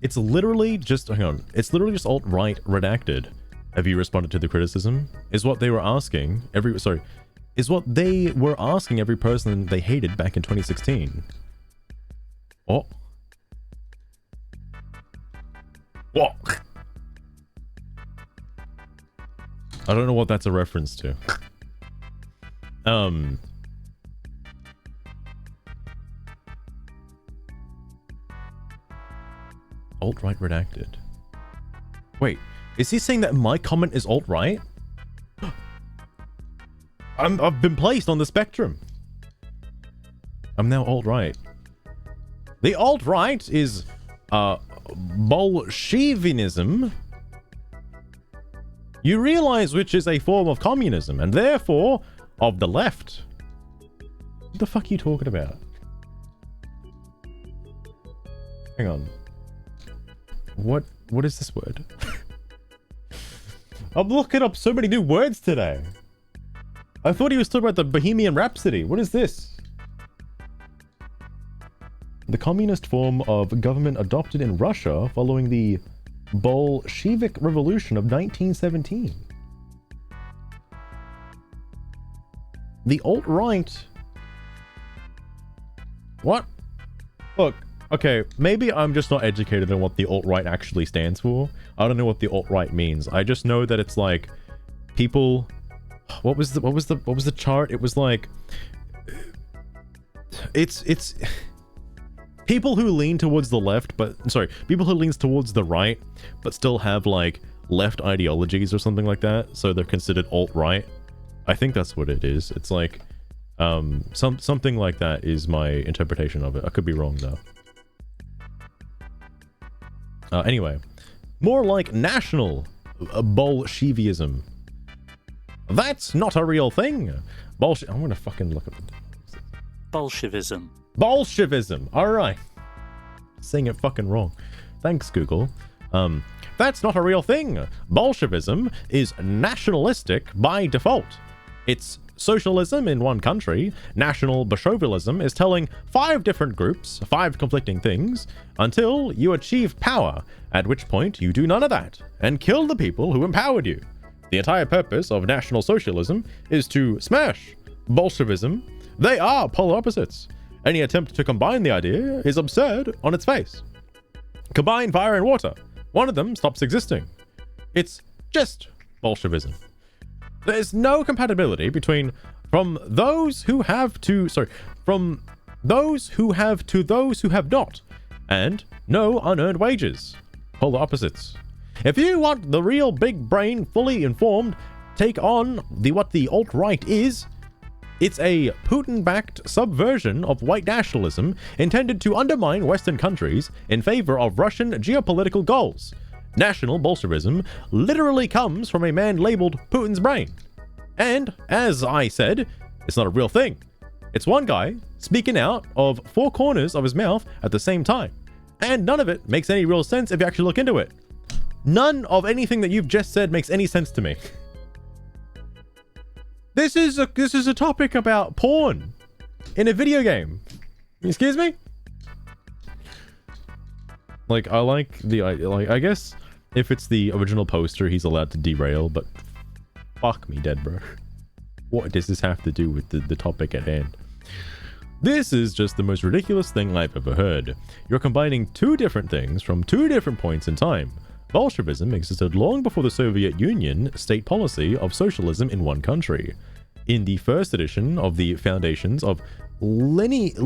A: it's literally just, hang on, it's literally just alt-right redacted. Have you responded to the criticism? Is what they were asking is what they were asking every person they hated back in 2016. Oh. What? I don't know what that's a reference to. Alt-right redacted. Wait, is he saying that my comment is alt-right? I've been placed on the spectrum. I'm now alt-right. The alt-right is Bolshevinism. You realize which is a form of communism and therefore of the left. What the fuck are you talking about? Hang on. What is this word? I'm looking up so many new words today. I thought he was talking about the Bohemian Rhapsody. What is this? The communist form of government adopted in Russia following the Bolshevik Revolution of 1917. The alt-right. What? Look, okay, maybe I'm just not educated on what the alt-right actually stands for. I don't know what the alt-right means. I just know that it's like people. What was the chart? It was like it's people who lean towards the left, people who leans towards the right, but still have like left ideologies or something like that. So they're considered alt-right. I think that's what it is. It's like something like that is my interpretation of it. I could be wrong though. Anyway, more like national Bolshevism. That's not a real thing. I'm gonna fucking look up.
E: Bolshevism.
A: Bolshevism. All right. Saying it fucking wrong. Thanks, Google. That's not a real thing. Bolshevism is nationalistic by default. It's socialism in one country. National Bolshevism is telling 5 different groups 5 conflicting things until you achieve power, at which point you do none of that and kill the people who empowered you. The entire purpose of National Socialism is to smash Bolshevism. They are polar opposites. Any attempt to combine the idea is absurd on its face. Combine fire and water. One of them stops existing. It's just Bolshevism. There's no compatibility between from those who have to those who have not, and no unearned wages. Polar opposites. If you want the real big brain, fully informed take on what the alt-right is, it's a Putin-backed subversion of white nationalism intended to undermine Western countries in favor of Russian geopolitical goals. National Bolshevism literally comes from a man labeled Putin's brain. And, as I said, it's not a real thing. It's one guy speaking out of 4 corners of his mouth at the same time. And none of it makes any real sense if you actually look into it. None of anything that you've just said makes any sense to me. This is a topic about porn in a video game. Excuse me? Like, I like the, like, I guess if it's the original poster, he's allowed to derail, but fuck me dead, bro. What does this have to do with the topic at hand? This is just the most ridiculous thing I've ever heard. You're combining 2 different things from 2 different points in time. Bolshevism existed long before the Soviet Union state policy of socialism in one country. In the first edition of the Foundations of Leninism,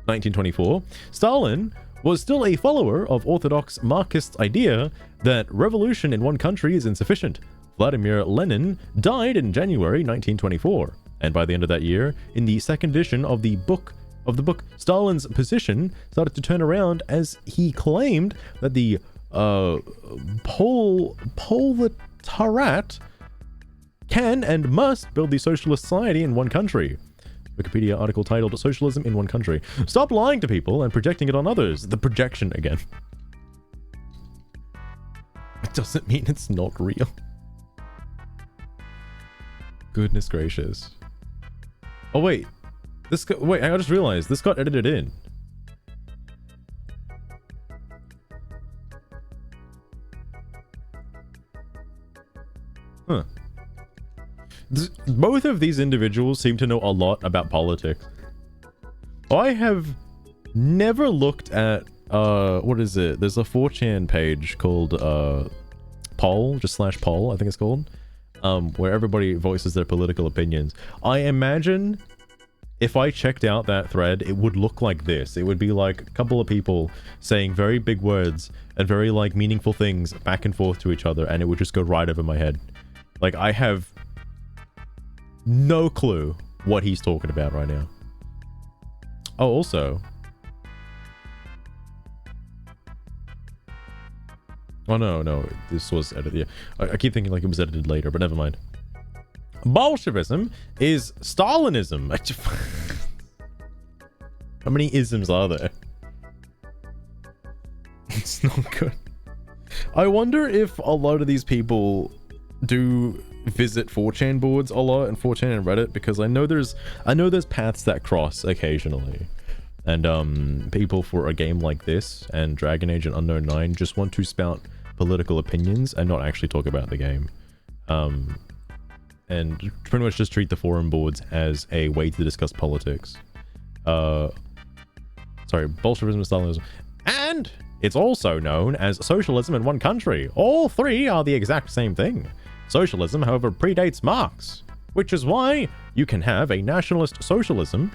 A: 1924, Stalin was still a follower of orthodox Marxist idea that revolution in one country is insufficient. Vladimir Lenin died in January 1924, and by the end of that year, in the second edition of the book, Stalin's position started to turn around as he claimed that the proletariat can and must build the socialist society in one country. Wikipedia article titled Socialism in One Country. Stop lying to people and projecting it on others. The projection again. It doesn't mean it's not real. Goodness gracious. Oh wait. Wait, I just realized this got edited in. Huh. Both of these individuals seem to know a lot about politics. I have never looked at, what is it? There's a 4chan page called, poll, just /poll, I think it's called, where everybody voices their political opinions. I imagine if I checked out that thread, it would look like this. It would be like a couple of people saying very big words and very, like, meaningful things back and forth to each other, and it would just go right over my head. Like, I have no clue what he's talking about right now. Oh, also... Oh, no, this was edited. I keep thinking like it was edited later, but never mind. Bolshevism is Stalinism. How many isms are there? It's not good. I wonder if a lot of these people do visit 4chan boards a lot, and 4chan and Reddit, because I know there's paths that cross occasionally. And people for a game like this and Dragon Age and Unknown 9 just want to spout political opinions and not actually talk about the game. And pretty much just treat the forum boards as a way to discuss politics. Sorry, Bolshevism and Stalinism. And it's also known as socialism in one country. All 3 are the exact same thing. Socialism, however, predates Marx, which is why you can have a national socialism,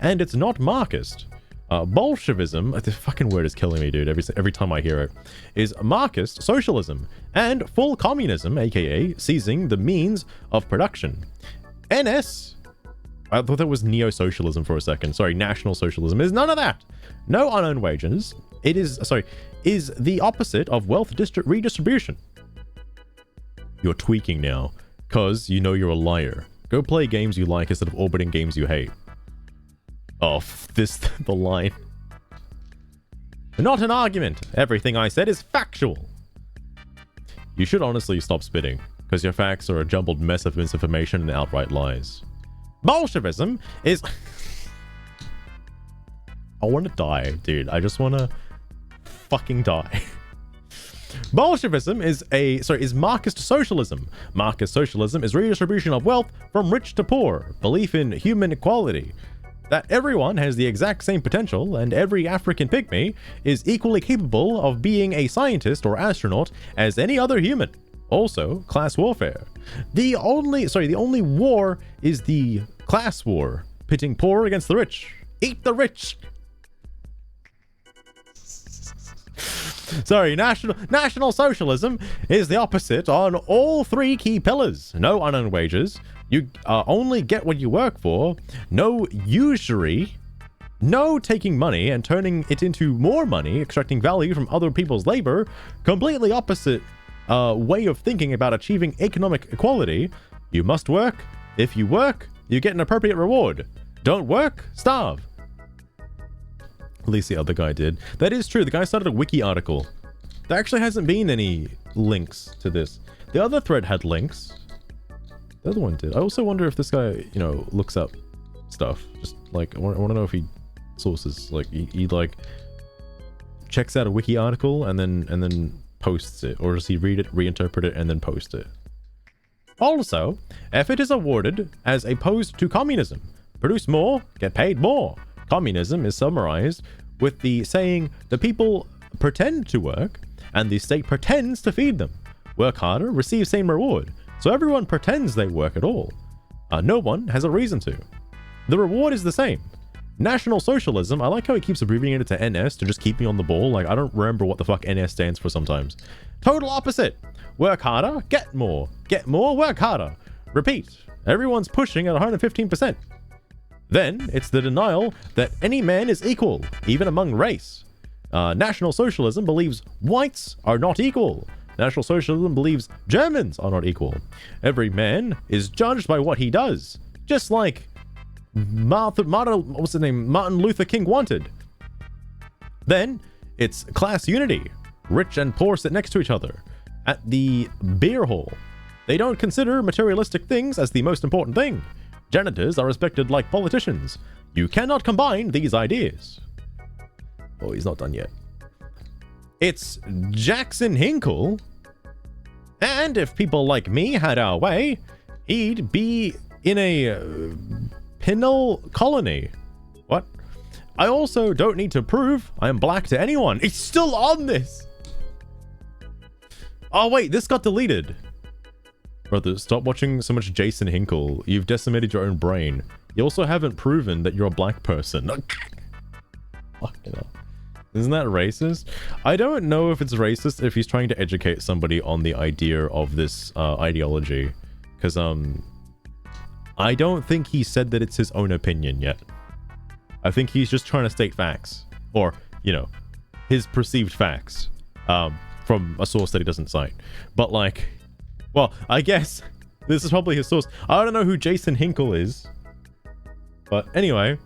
A: and it's not Marxist. Bolshevism, the fucking word is killing me, dude, every time I hear it, is Marxist socialism and full communism, aka seizing the means of production. NS, I thought that was neo-socialism for a second. Sorry, national socialism is none of that. No unearned wages. It is, is the opposite of wealth redistribution. You're tweaking now, cause you know you're a liar. Go play games you like instead of orbiting games you hate. Oh, the line. Not an argument. Everything I said is factual. You should honestly stop spitting, because your facts are a jumbled mess of misinformation and outright lies. Bolshevism is... I want to die, dude. I just want to fucking die. Bolshevism is Marxist socialism. Marxist socialism is redistribution of wealth from rich to poor, belief in human equality, that everyone has the exact same potential, and every African pygmy is equally capable of being a scientist or astronaut as any other human. Also, class warfare. The only war is the class war, pitting poor against the rich. Eat the rich! Sorry, National Socialism is the opposite on all 3 key pillars. No unearned wages. You only get what you work for. No usury. No taking money and turning it into more money, extracting value from other people's labor. Completely opposite way of thinking about achieving economic equality. You must work If you work, you get an appropriate reward. Don't work, starve. At least the other guy did. That is true. The guy started a wiki article. There actually hasn't been any links to this. The other thread had links. The other one did. I also wonder if this guy, you know, looks up stuff. Just like, I want to know if he sources, like, he like checks out a wiki article and then posts it, or does he read it, reinterpret it, and then post it? Also, effort is awarded as opposed to communism. Produce more, get paid more. Communism is summarized with the saying, the people pretend to work and the state pretends to feed them. Work harder, receive same reward. So everyone pretends they work at all. No one has a reason to. The reward is the same. National Socialism, I like how he keeps abbreviating it to NS to just keep me on the ball. Like, I don't remember what the fuck NS stands for sometimes. Total opposite. Work harder, get more. Get more, work harder. Repeat. Everyone's pushing at 115%. Then, it's the denial that any man is equal, even among race. National Socialism believes whites are not equal. National Socialism believes Germans are not equal. Every man is judged by what he does. Just like Martin Luther King wanted. Then, it's class unity. Rich and poor sit next to each other at the beer hall. They don't consider materialistic things as the most important thing. Janitors are respected like politicians. You cannot combine these ideas. Oh, he's not done yet. It's Jackson Hinkle. And if people like me had our way, he'd be in a penal colony. What? I also don't need to prove I'm black to anyone. It's still on this. Oh, wait, this got deleted. Brother, stop watching so much Jason Hinkle. You've decimated your own brain. You also haven't proven that you're a black person. Fucking hell. Isn't that racist? I don't know if it's racist if he's trying to educate somebody on the idea of this ideology. Because, I don't think he said that it's his own opinion yet. I think he's just trying to state facts. Or, you know, his perceived facts. From a source that he doesn't cite. But, like, well, I guess this is probably his source. I don't know who Jason Hinkle is. But anyway,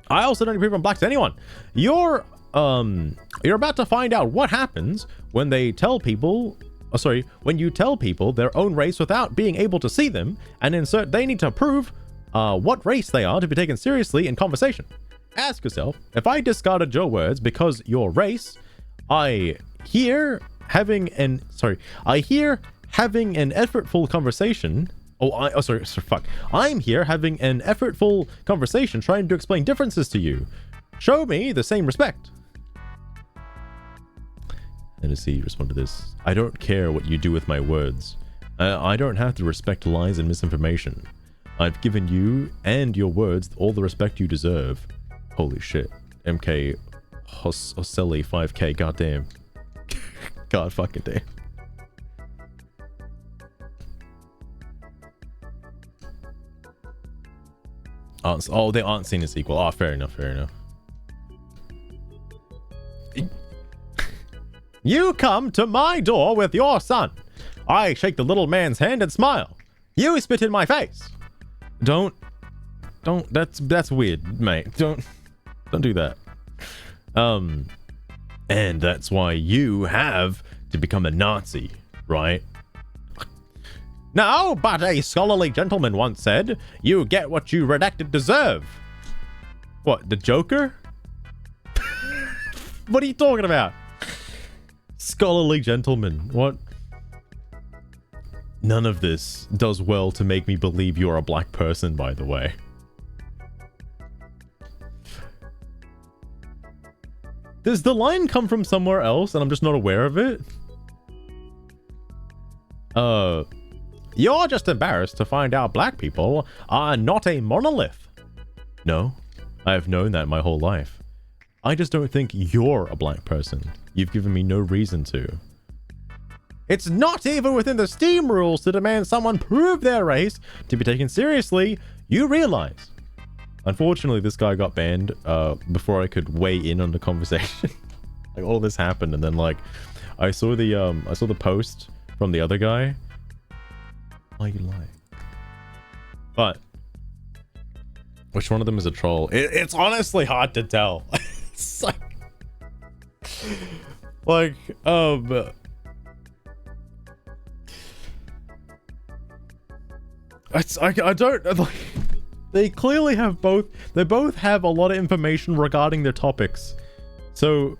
A: I also don't prove I'm black to anyone. You're about to find out what happens when they tell people, when you tell people their own race without being able to see them, and insert they need to prove what race they are to be taken seriously in conversation. Ask yourself, if I discarded your words because your race, I hear having an effortful conversation. I'm here having an effortful conversation trying to explain differences to you. Show me the same respect. And to see, respond to this. I don't care what you do with my words. I don't have to respect lies and misinformation. I've given you and your words all the respect you deserve. Holy shit. MK Hoselli 5k, goddamn. God fucking damn. Oh, they aren't seen as equal. Oh, fair enough, fair enough. You come to my door with your son. I shake the little man's hand and smile. You spit in my face. Don't, that's weird, mate. Don't do that. And that's why you have to become a Nazi, right? No, but a scholarly gentleman once said, you get what you redacted deserve. What, the Joker? What are you talking about? Scholarly gentleman, what? None of this does well to make me believe you're a black person, by the way. Does the line come from somewhere else and I'm just not aware of it? You're just embarrassed to find out black people are not a monolith. No, I've known that my whole life. I just don't think you're a black person. You've given me no reason to. It's not even within the Steam rules to demand someone prove their race to be taken seriously, you realize. Unfortunately, this guy got banned before I could weigh in on the conversation. Like, all this happened, and then, like, I saw the post from the other guy. Why you lying? But which one of them is a troll? It's honestly hard to tell. It's like I don't like. They clearly have both. They both have a lot of information regarding their topics, so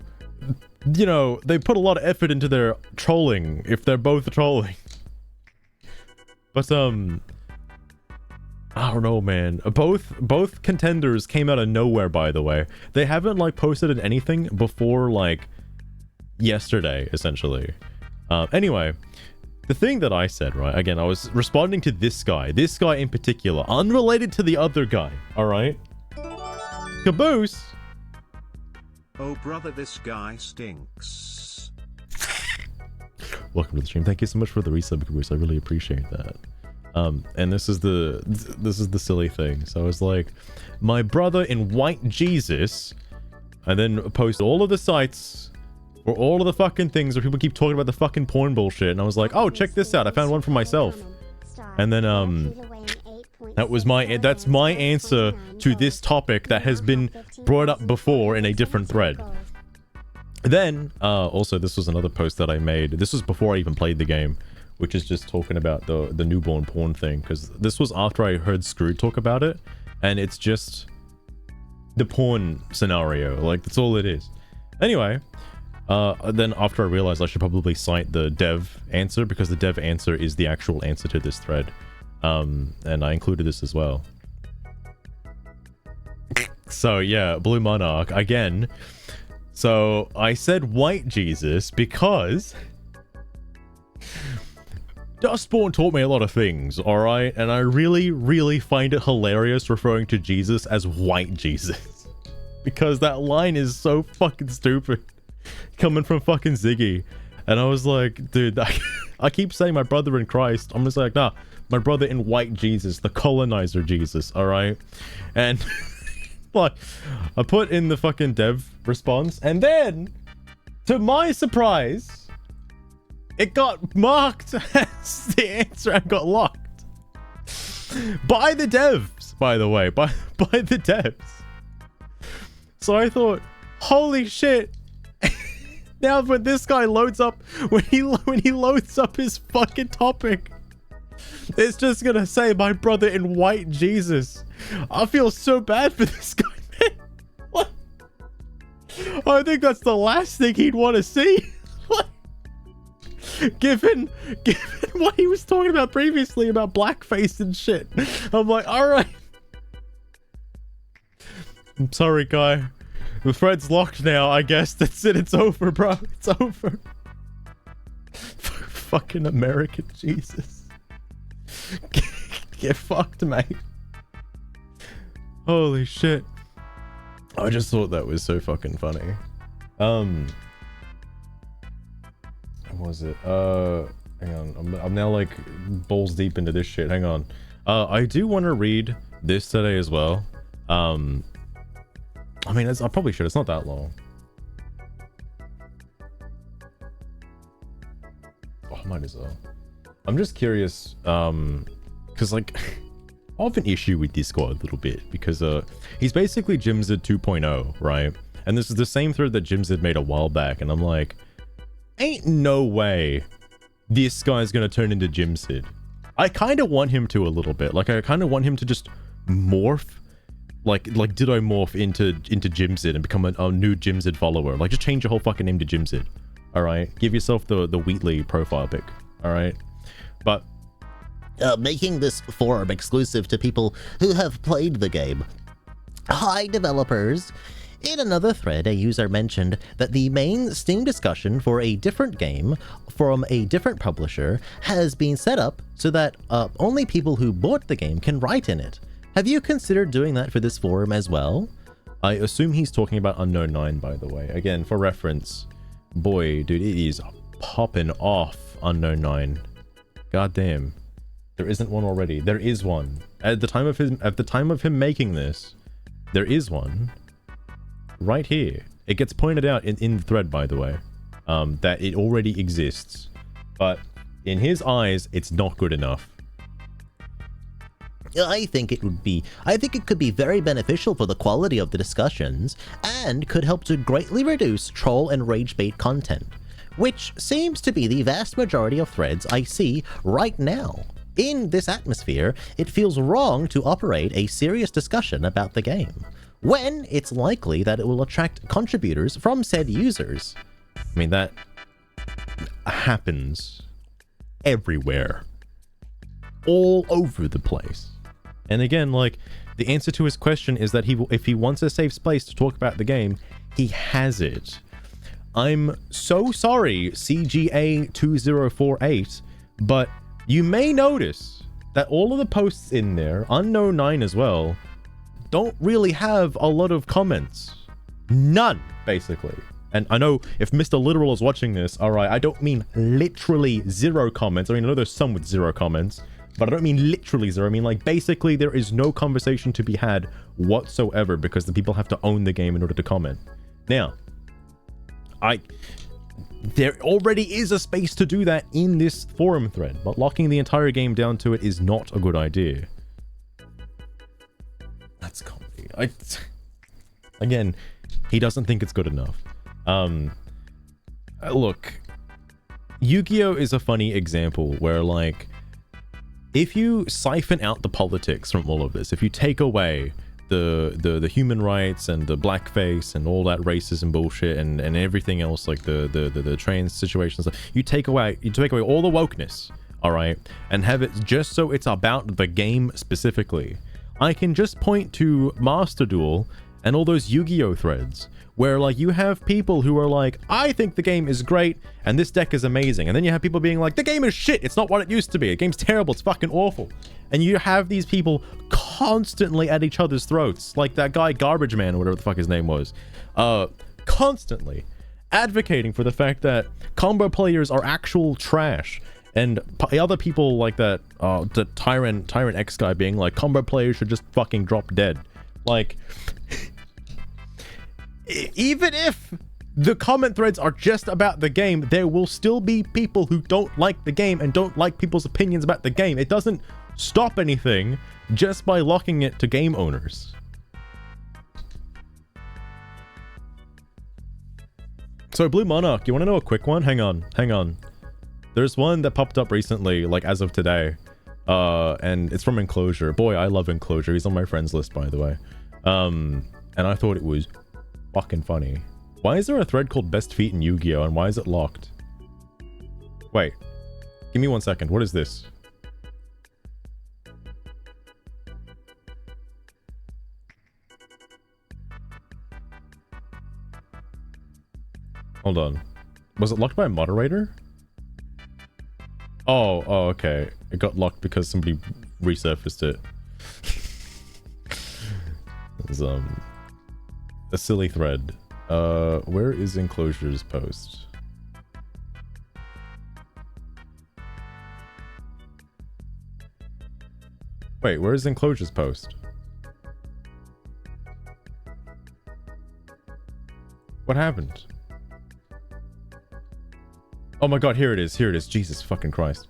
A: you know they put a lot of effort into their trolling. If they're both trolling, but I don't know, man. Both contenders came out of nowhere, by the way. They haven't, like, posted anything before, like, yesterday, essentially. Anyway, the thing that I said, right, again, I was responding to this guy in particular, unrelated to the other guy, alright? Caboose!
C: Oh brother, this guy stinks.
A: Welcome to the stream. Thank you so much for the resub, Caboose. I really appreciate that. And this is the silly thing. So I was like, my brother in white Jesus, and then post all of the sites or all of the fucking things where people keep talking about the fucking porn bullshit. And I was like, oh, check this out. I found one for myself. And then, that's my answer to this topic that has been brought up before in a different thread. Then, also, this was another post that I made. This was before I even played the game, which is just talking about the newborn porn thing, because this was after I heard Screwed talk about it, and it's just the porn scenario, like, that's all it is. Anyway, then after I realized I should probably cite the dev answer, because the dev answer is the actual answer to this thread, and I included this as well. So yeah, Blue Monarch, again. So I said white Jesus because Dustborn taught me a lot of things, alright? And I really, really find it hilarious referring to Jesus as white Jesus. Because that line is so fucking stupid. Coming from fucking Ziggy. And I was like, dude, I keep saying my brother in Christ. I'm just like, nah, my brother in white Jesus, the colonizer Jesus, alright? And like, I put in the fucking dev response, and then, to my surprise, it got marked as the answer and got locked. By the devs, by the way. By the devs. So I thought, holy shit. Now when this guy loads up, when he loads up his fucking topic, it's just gonna say my brother in white Jesus. I feel so bad for this guy, man. What? I think that's the last thing he'd want to see. Given what he was talking about previously about blackface and shit. I'm like, alright. I'm sorry, guy. The thread's locked now, I guess. That's it. It's over, bro. It's over. Fucking American Jesus. Get fucked, mate. Holy shit. I just thought that was so fucking funny. What was it? Hang on. I'm now like balls deep into this shit. Hang on. I do want to read this today as well. I mean, I probably should. It's not that long. Oh, might as well. I'm just curious, because like, I have an issue with Discord a little bit, because he's basically Jimsid 2.0, right? And this is the same thread that Jimsid made a while back, and I'm like, ain't no way this guy's gonna turn into Jimsid. I kind of want him to a little bit. Like, I kind of want him to just morph, like Ditto morph into Jimsid and become a new Jimsid follower. Like, just change your whole fucking name to Jimsid. All right, give yourself the Wheatley profile pic. All right, but
B: making this forum exclusive to people who have played the game. Hi, developers. In another thread, a user mentioned that the main Steam discussion for a different game from a different publisher has been set up so that only people who bought the game can write in it. Have you considered doing that for this forum as well? I assume he's talking about Unknown 9, by the way. Again, for reference, boy, dude, it is popping off Unknown 9. God damn. There isn't one already. There is one. At the time of him making this, there is one. Right here. It gets pointed out in the thread, by the way, that it already exists. But in his eyes, it's not good enough. I think it could be very beneficial for the quality of the discussions and could help to greatly reduce troll and rage bait content, which seems to be the vast majority of threads I see right now. In this atmosphere, it feels wrong to operate a serious discussion about the game, when it's likely that it will attract contributors from said users.
A: I mean, that happens everywhere. All over the place. And again, like, the answer to his question is that if he wants a safe space to talk about the game, he has it. I'm so sorry, CGA2048, but you may notice that all of the posts in there, Unknown9 as well, don't really have a lot of comments. None, basically. And I know if Mr. Literal is watching this, alright, I don't mean literally 0 comments. I mean, I know there's some with 0 comments, but I don't mean literally 0. I mean, like, basically there is no conversation to be had whatsoever because the people have to own the game in order to comment. Now, there already is a space to do that in this forum thread, but locking the entire game down to it is not a good idea. That's comedy. Again, he doesn't think it's good enough. Look, Yu-Gi-Oh! Is a funny example where, like, if you siphon out the politics from all of this, if you take away the human rights and the blackface and all that racism bullshit and everything else, like the trans situations, you take away all the wokeness, all right, and have it just so it's about the game specifically. I can just point to Master Duel and all those Yu-Gi-Oh! Threads where, like, you have people who are like, I think the game is great and this deck is amazing, and then you have people being like, the game is shit, it's not what it used to be, the game's terrible, it's fucking awful. And you have these people constantly at each other's throats, like that guy Garbage Man or whatever the fuck his name was, constantly advocating for the fact that combo players are actual trash, and other people like that, the Tyrant X guy being like, combo players should just fucking drop dead. Like, even if the comment threads are just about the game, there will still be people who don't like the game and don't like people's opinions about the game. It doesn't stop anything just by locking it to game owners. So, Blue Monarch, you want to know a quick one? Hang on. There's one that popped up recently, like as of today, and it's from Enclosure. Boy, I love Enclosure. He's on my friends list, by the way. And I thought it was fucking funny. Why is there a thread called Best Feet in Yu-Gi-Oh! And why is it locked? Wait. Give me 1 second. What is this? Hold on. Was it locked by a moderator? Oh, okay. It got locked because somebody resurfaced it. There's, a silly thread. Where is Enclosure's post? Wait, where is Enclosure's post? What happened? Oh my god, here it is. Jesus fucking Christ.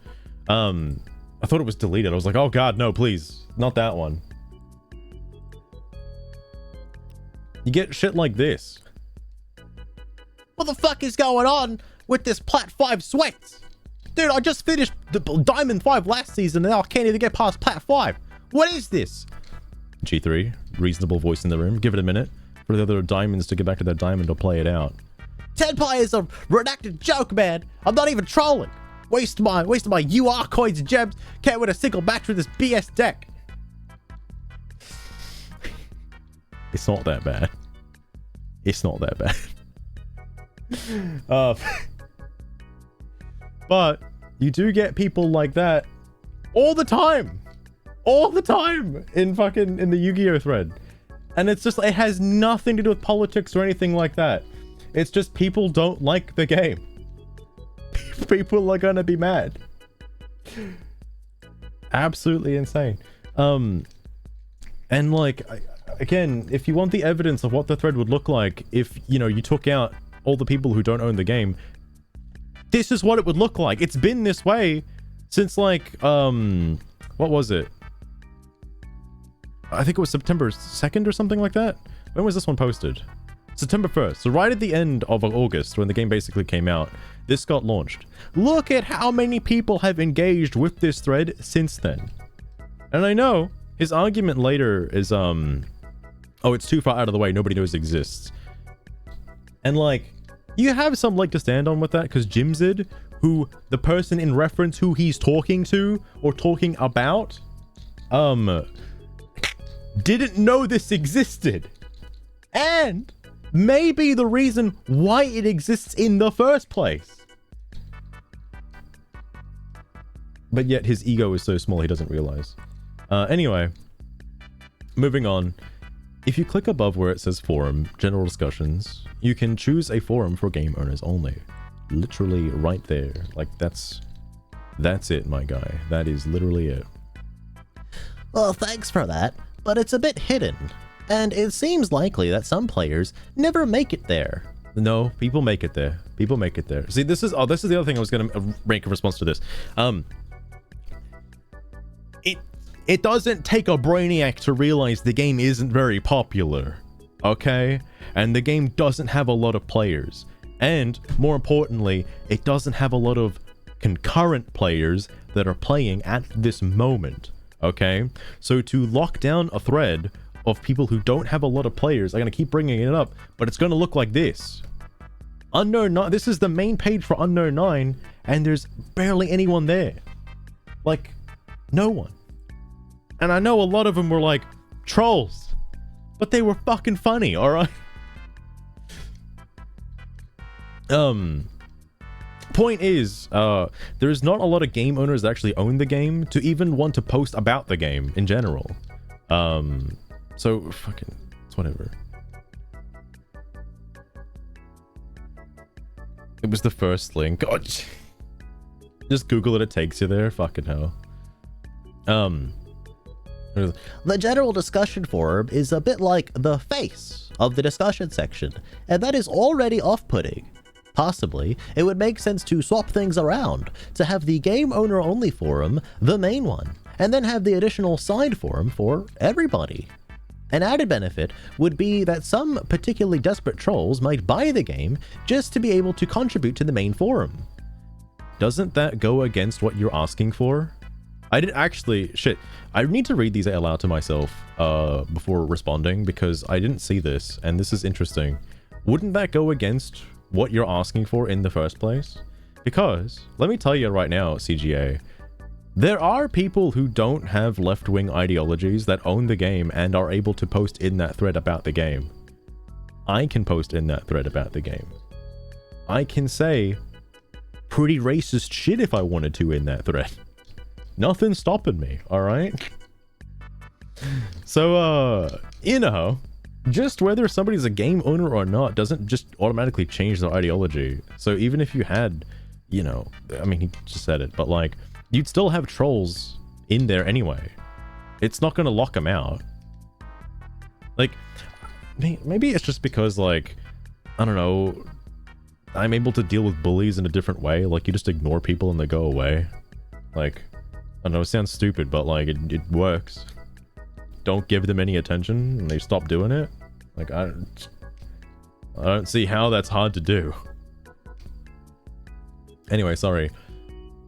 A: I thought it was deleted. I was like, oh god, no, please. Not that one. You get shit like this. What the fuck is going on with this Plat 5 sweats? Dude, I just finished the Diamond 5 last season and now I can't even get past Plat 5. What is this? G3, reasonable voice in the room. Give it a minute for the other diamonds to get back to their diamond or play it out. Tenpai is a redacted joke, man. I'm not even trolling. Wasting my UR coins and gems. Can't win a single match with this BS deck. It's not that bad. It's not that bad. But you do get people like that all the time in the Yu-Gi-Oh thread, and it's just, it has nothing to do with politics or anything like that. It's just people don't like the game. People are gonna be mad. Absolutely insane. And like, again, if you want the evidence of what the thread would look like if, you know, you took out all the people who don't own the game, this is what it would look like. It's been this way since like, what was it? I think it was September 2nd or something like that. When was this one posted? September 1st. So right at the end of August, when the game basically came out, this got launched. Look at how many people have engaged with this thread since then. And I know his argument later is, oh, it's too far out of the way. Nobody knows it exists. And like, you have some leg to stand on with that, because Jimsid, who the person in reference who he's talking to or talking about, didn't know this existed. And maybe the reason why it exists in the first place. But yet his ego is so small he doesn't realize. Anyway, moving on. If you click above where it says forum, general discussions, you can choose a forum for game owners only. Literally right there. Like that's it, my guy. That is literally it.
B: Well, thanks for that, but it's a bit hidden. And it seems likely that some players never make it there.
A: No, people make it there. People make it there. See, this is the other thing I was going to make in response to this. It doesn't take a brainiac to realize the game isn't very popular, okay? And the game doesn't have a lot of players. And more importantly, it doesn't have a lot of concurrent players that are playing at this moment, okay? So to lock down a thread of people who don't have a lot of players, I'm going to keep bringing it up, but it's going to look like this. Unknown 9, this is the main page for Unknown 9, and there's barely anyone there. Like, no one. And I know a lot of them were like trolls, but they were fucking funny, alright? Point is, there's not a lot of game owners that actually own the game to even want to post about the game in general. So fucking, it's whatever. It was the first link. Oh, just Google it, it takes you there. Fucking hell.
B: The general discussion forum is a bit like the face of the discussion section, and that is already off-putting. Possibly, it would make sense to swap things around, to have the game owner only forum the main one, and then have the additional side forum for everybody. An added benefit would be that some particularly desperate trolls might buy the game just to be able to contribute to the main forum. Doesn't that go against what you're asking for? I didn't actually, shit, I need to read these aloud to myself before responding, because I didn't see this, and this is interesting. Wouldn't that go against what you're asking for in the first place? Because, let me tell you right now, CGA, there are people who don't have left-wing ideologies that own the game and are able to post in that thread about the game. I can post in that thread about the game. I can say pretty racist shit if I wanted to in that thread. Nothing's stopping me, alright? So, you know, just whether somebody's a game owner or not doesn't just automatically change their ideology. So even if you had, you know, I mean, he just said it, but like, you'd still have trolls in there anyway. It's not gonna lock them out. Like, maybe it's just because, like, I don't know, I'm able to deal with bullies in a different way. Like, you just ignore people and they go away. Like, I don't know, it sounds stupid, but like, it works. Don't give them any attention and they stop doing it. Like, I don't see how that's hard to do. Anyway, sorry.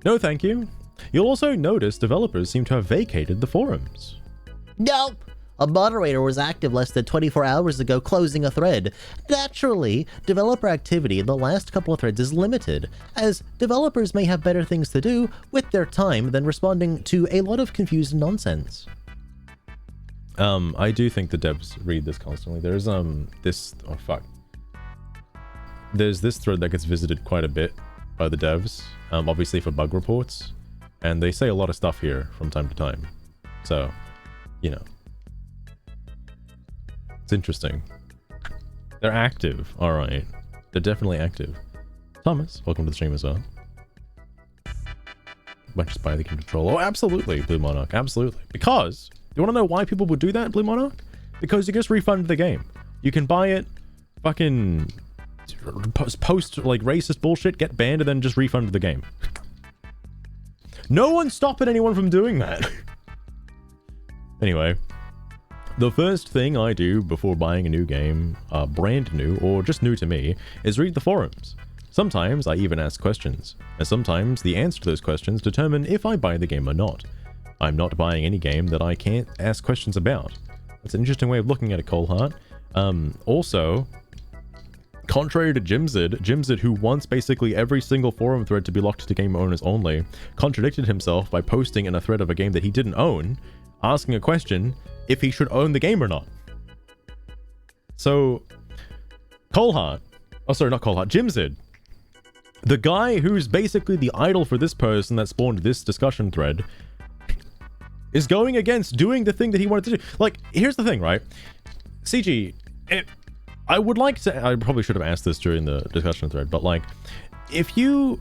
B: No, thank you. You'll also notice developers seem to have vacated the forums. Nope! A moderator was active less than 24 hours ago closing a thread. Naturally, developer activity in the last couple of threads is limited, as developers may have better things to do with their time than responding to a lot of confused nonsense.
A: I do think the devs read this constantly. There's, this, oh fuck. There's this thread that gets visited quite a bit by the devs, obviously for bug reports, and they say a lot of stuff here from time to time. So, you know. It's interesting. They're active, alright. They're definitely active. Thomas, welcome to the stream as well. Might just buy the game to troll. Oh, absolutely, Blue Monarch, absolutely. Because, you want to know why people would do that, Blue Monarch? Because you just refund the game. You can buy it, fucking post like racist bullshit, get banned, and then just refund the game. No one's stopping anyone from doing that. Anyway. The first thing I do before buying a new game, brand new or just new to me, is read the forums. Sometimes I even ask questions, and sometimes the answer to those questions determine if I buy the game or not. I'm not buying any game that I can't ask questions about. That's an interesting way of looking at it, Coleheart. Also, contrary to Jimsid, who wants basically every single forum thread to be locked to game owners only, contradicted himself by posting in a thread of a game that he didn't own, asking a question if he should own the game or not. So, Coleheart, oh sorry, not Coleheart, Jimsid, the guy who's basically the idol for this person that spawned this discussion thread, is going against doing the thing that he wanted to do. Like, here's the thing, right? CG, I would like to, I probably should have asked this during the discussion thread, but like, if you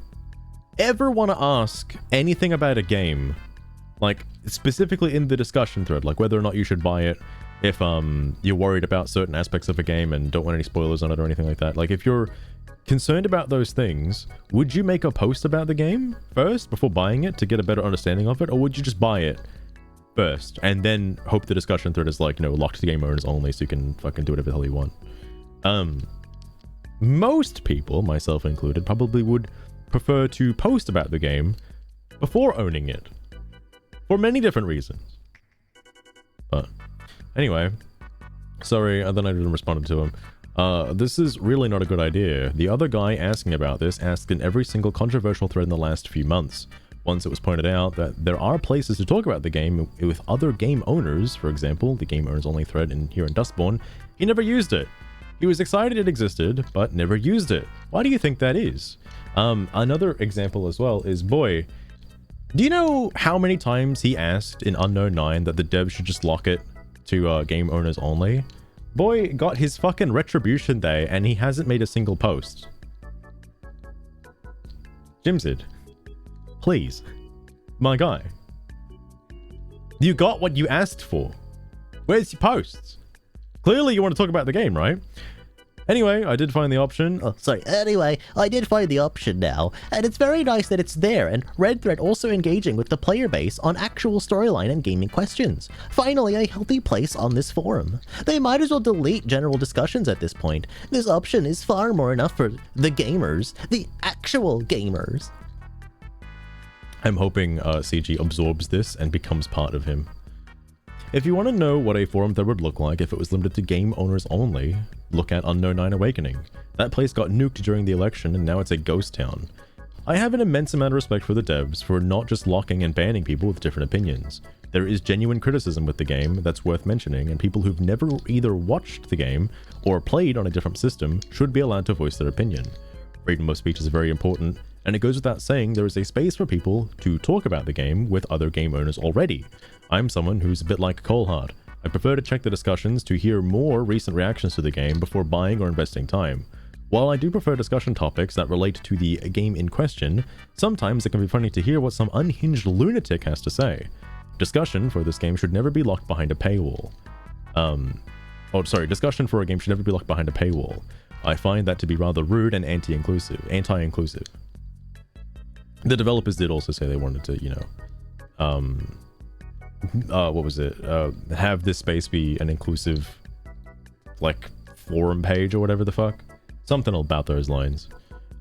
A: ever want to ask anything about a game, like specifically in the discussion thread, like whether or not you should buy it, if you're worried about certain aspects of a game and don't want any spoilers on it or anything like that, like if you're concerned about those things, would you make a post about the game first before buying it to get a better understanding of it, or would you just buy it first and then hope the discussion thread is like, you know, locked to game owners only so you can fucking do whatever the hell you want? Most people, myself included, probably would prefer to post about the game before owning it for many different reasons. But anyway, sorry, then I didn't respond to him. This is really not a good idea. The other guy asking about this asked in every single controversial thread in the last few months. Once it was pointed out that there are places to talk about the game with other game owners, for example, the game owners only thread here in Dustborn, he never used it. He was excited it existed, but never used it. Why do you think that is? Another example as well is, boy, do you know how many times he asked in Unknown 9 that the devs should just lock it to game owners only? Boy got his fucking retribution day and he hasn't made a single post. Jimsid, please, my guy. You got what you asked for. Where's your posts? Clearly you want to talk about the game, right? Anyway, I did find the option.
B: Oh, sorry. Anyway, I did find the option now, and it's very nice that it's there, and Red Thread also engaging with the player base on actual storyline and gaming questions. Finally, a healthy place on this forum. They might as well delete general discussions at this point. This option is far more enough for the gamers, the actual gamers.
A: I'm hoping CG absorbs this and becomes part of him. If you want to know what a forum thread would look like if it was limited to game owners only, look at Unknown 9 Awakening. That place got nuked during the election and now it's a ghost town. I have an immense amount of respect for the devs for not just locking and banning people with different opinions. There is genuine criticism with the game that's worth mentioning, and people who've never either watched the game or played on a different system should be allowed to voice their opinion. Freedom of speech is very important, and it goes without saying there is a space for people to talk about the game with other game owners already. I'm someone who's a bit like Coleheart. I prefer to check the discussions to hear more recent reactions to the game before buying or investing time. While I do prefer discussion topics that relate to the game in question, sometimes it can be funny to hear what some unhinged lunatic has to say. Discussion for this game should never be locked behind a paywall. Discussion for a game should never be locked behind a paywall. I find that to be rather rude and anti-inclusive. The developers did also say they wanted to, you know, have this space be an inclusive, like, forum page or whatever the fuck. Something about those lines.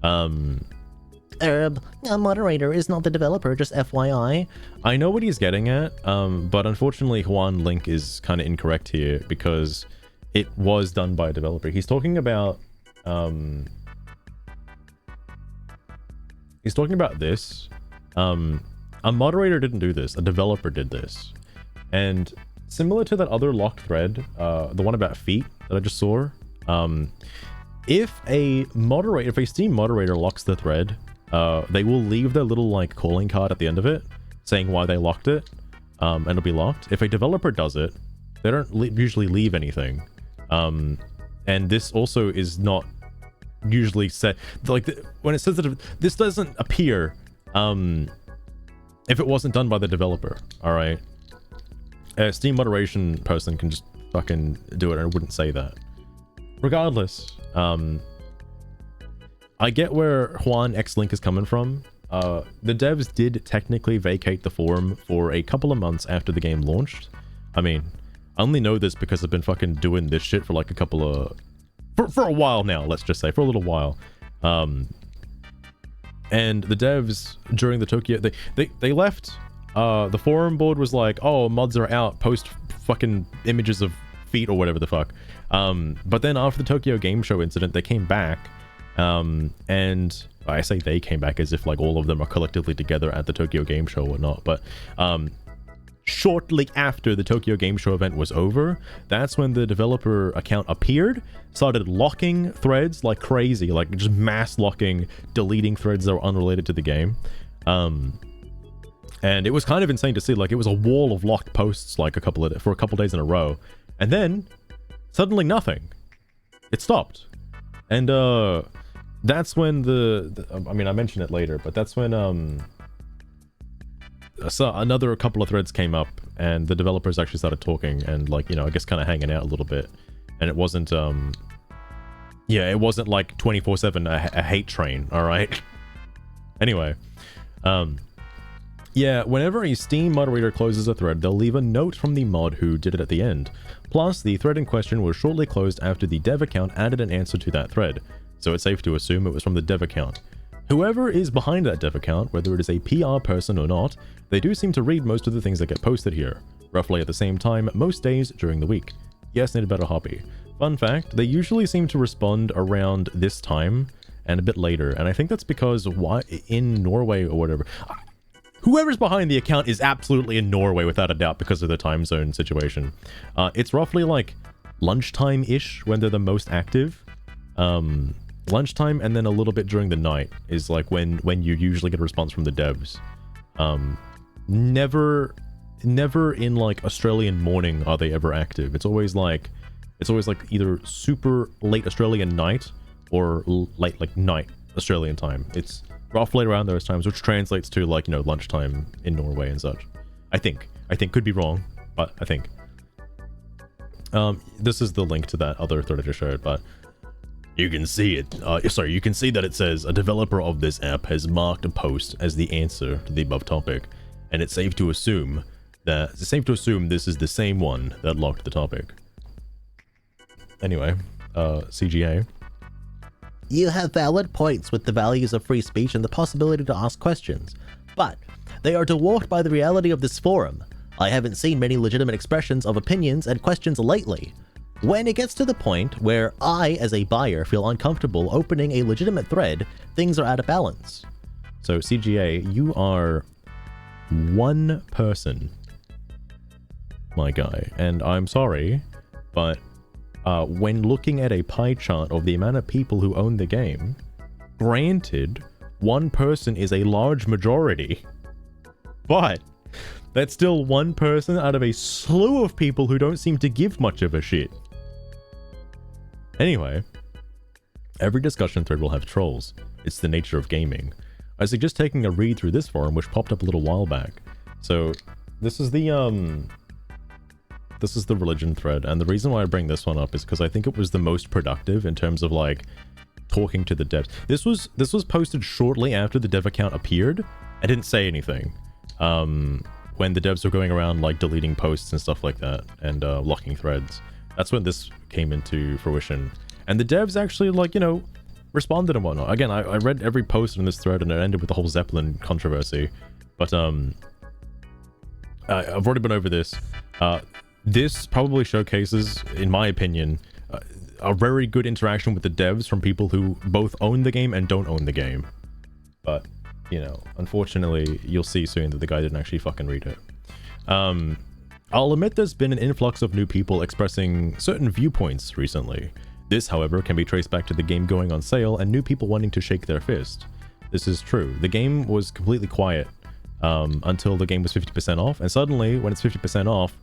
B: A moderator is not the developer, just FYI.
A: I know what he's getting at, but unfortunately Juan Link is kind of incorrect here because it was done by a developer. He's talking about, this. A moderator didn't do this, a developer did this. And similar to that other locked thread, the one about feet that I just saw, if a Steam moderator locks the thread, they will leave their little like calling card at the end of it saying why they locked it, and it'll be locked. If a developer does it, they don't usually leave anything. And this also is not usually set, like when it says that this doesn't appear if it wasn't done by the developer. All right, a Steam moderation person can just fucking do it and I wouldn't say that. Regardless, I get where Juan X Link is coming from. The devs did technically vacate the forum for a couple of months after the game launched. I mean, I only know this because I've been fucking doing this shit for like a couple of... For a while now, let's just say. For a little while. And the devs, during the Tokyo... They left... the forum board was like, oh, mods are out. Post fucking images of feet or whatever the fuck. But then after the Tokyo Game Show incident, they came back. And I say they came back as if like all of them are collectively together at the Tokyo Game Show or whatnot. But shortly after the Tokyo Game Show event was over, that's when the developer account appeared, started locking threads like crazy, like just mass locking, deleting threads that were unrelated to the game. And it was kind of insane to see, like it was a wall of locked posts like for a couple days in a row. And then suddenly nothing. It stopped. And that's when I mean, I mentioned it later, but that's when so another couple of threads came up and the developers actually started talking and like, you know, I guess kind of hanging out a little bit. And it wasn't yeah, it wasn't like 24/7 a hate train, all right? Anyway, yeah, whenever a Steam moderator closes a thread, they'll leave a note from the mod who did it at the end. Plus, the thread in question was shortly closed after the dev account added an answer to that thread, so it's safe to assume it was from the dev account. Whoever is behind that dev account, whether it is a PR person or not, they do seem to read most of the things that get posted here, roughly at the same time most days during the week. Yes, need a better hobby. Fun fact, they usually seem to respond around this time and a bit later, and I think that's because in Norway or whatever... Whoever's behind the account is absolutely in Norway without a doubt because of the time zone situation. It's roughly like lunchtime-ish when they're the most active. Lunchtime and then a little bit during the night is like when you usually get a response from the devs. Never in like Australian morning are they ever active. It's always like either super late Australian night or late like night Australian time. It's roughly around those times, which translates to like, you know, lunchtime in Norway and such. I think could be wrong, but I think. This is the link to that other thread I just showed, but you can see it. You can see that it says a developer of this app has marked a post as the answer to the above topic, and it's safe to assume this is the same one that locked the topic. Anyway, CGA.
B: You have valid points with the values of free speech and the possibility to ask questions, but they are dwarfed by the reality of this forum. I haven't seen many legitimate expressions of opinions and questions lately. When it gets to the point where I, as a buyer, feel uncomfortable opening a legitimate thread, things are out of balance. So CGA, you are one person, my guy, and I'm sorry, but when looking at a pie chart of the amount of people who own the game, granted, one person is a large majority, but that's still one person out of a slew of people who don't seem to give much of a shit. Anyway, every discussion thread will have trolls. It's the nature of gaming. I suggest taking a read through this forum, which popped up a little while back. So, this is the religion thread, and the reason why I bring this one up is because I think it was the most productive in terms of like talking to the devs. This was posted shortly after the dev account appeared. I didn't say anything when the devs were going around like deleting posts and stuff like that and locking threads. That's when this came into fruition, and the devs actually, like, you know, responded and whatnot. Again, I read every post in this thread and it ended with the whole Zeppelin controversy, but I've already been over this. This probably showcases, in my opinion, a very good interaction with the devs from people who both own the game and don't own the game. But, you know, unfortunately, you'll see soon that the guy didn't actually fucking read it. I'll admit there's been an influx of new people expressing certain viewpoints recently. This, however, can be traced back to the game going on sale and new people wanting to shake their fist. This is true. The game was completely quiet until the game was 50% off, and suddenly, when it's 50% off,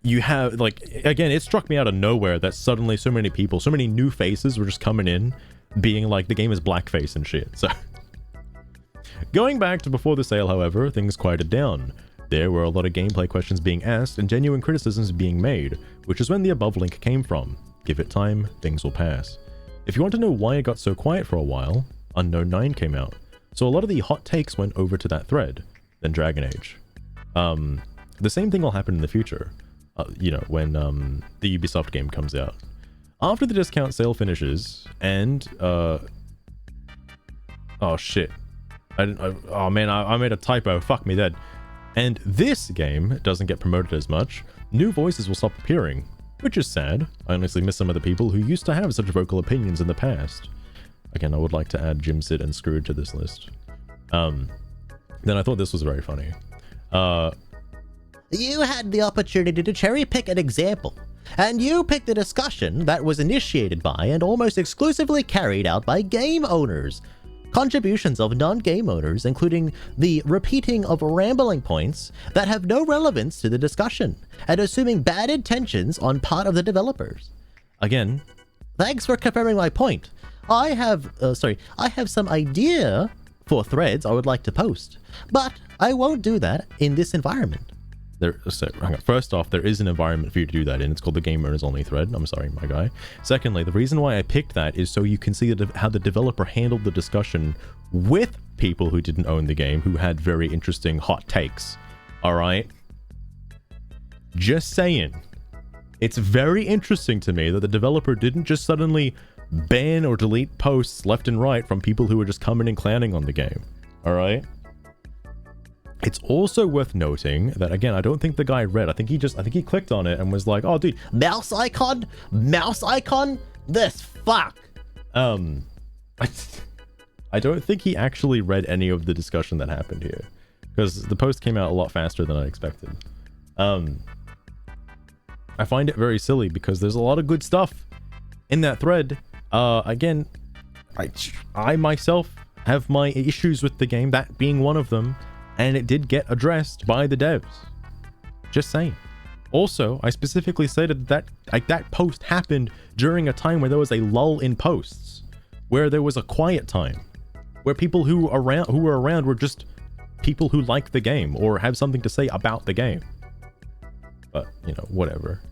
B: you have, like, again, it struck me out of nowhere that suddenly so many people, so many new faces were just coming in, being like, the game is blackface and shit, so... Going back to before the sale, however, things quieted down. There were a lot of gameplay questions being asked and genuine criticisms being made, which is when the above link came from. Give it time, things will pass. If you want to know why it got so quiet for a while, Unknown 9 came out, so a lot of the hot takes went over to that thread, then Dragon Age. The same thing will happen in the future.
A: you know, when the Ubisoft game comes out. After the discount sale finishes, and oh shit, oh man, I made a typo. Fuck me dead. And this game doesn't get promoted as much. New voices will stop appearing, which is sad. I honestly miss some of the people who used to have such vocal opinions in the past. Again, I would like to add Jimsid and Scrooge to this list. Then I thought this was very funny.
B: You had the opportunity to cherry pick an example, and you picked a discussion that was initiated by and almost exclusively carried out by game owners. Contributions of non-game owners, including the repeating of rambling points that have no relevance to the discussion, and assuming bad intentions on part of the developers.
A: Again,
B: thanks for confirming my point. I have some idea for threads I would like to post, but I won't do that in this environment.
A: First off, there is an environment for you to do that in. It's called the Game Owners Only thread. I'm sorry, my guy. Secondly, the reason why I picked that is so you can see how the developer handled the discussion with people who didn't own the game, who had very interesting hot takes. All right? Just saying. It's very interesting to me that the developer didn't just suddenly ban or delete posts left and right from people who were just coming and clowning on the game. All right? It's also worth noting that, again, I don't think the guy read. I think he clicked on it and was like, oh, dude,
B: mouse icon, this fuck.
A: I don't think he actually read any of the discussion that happened here, because the post came out a lot faster than I expected. I find it very silly because there's a lot of good stuff in that thread. Again, I myself have my issues with the game, that being one of them. And it did get addressed by the devs. Just saying. Also, I specifically stated that that post happened during a time where there was a lull in posts, where there was a quiet time, where people who were around were just people who like the game or have something to say about the game. But, you know, whatever.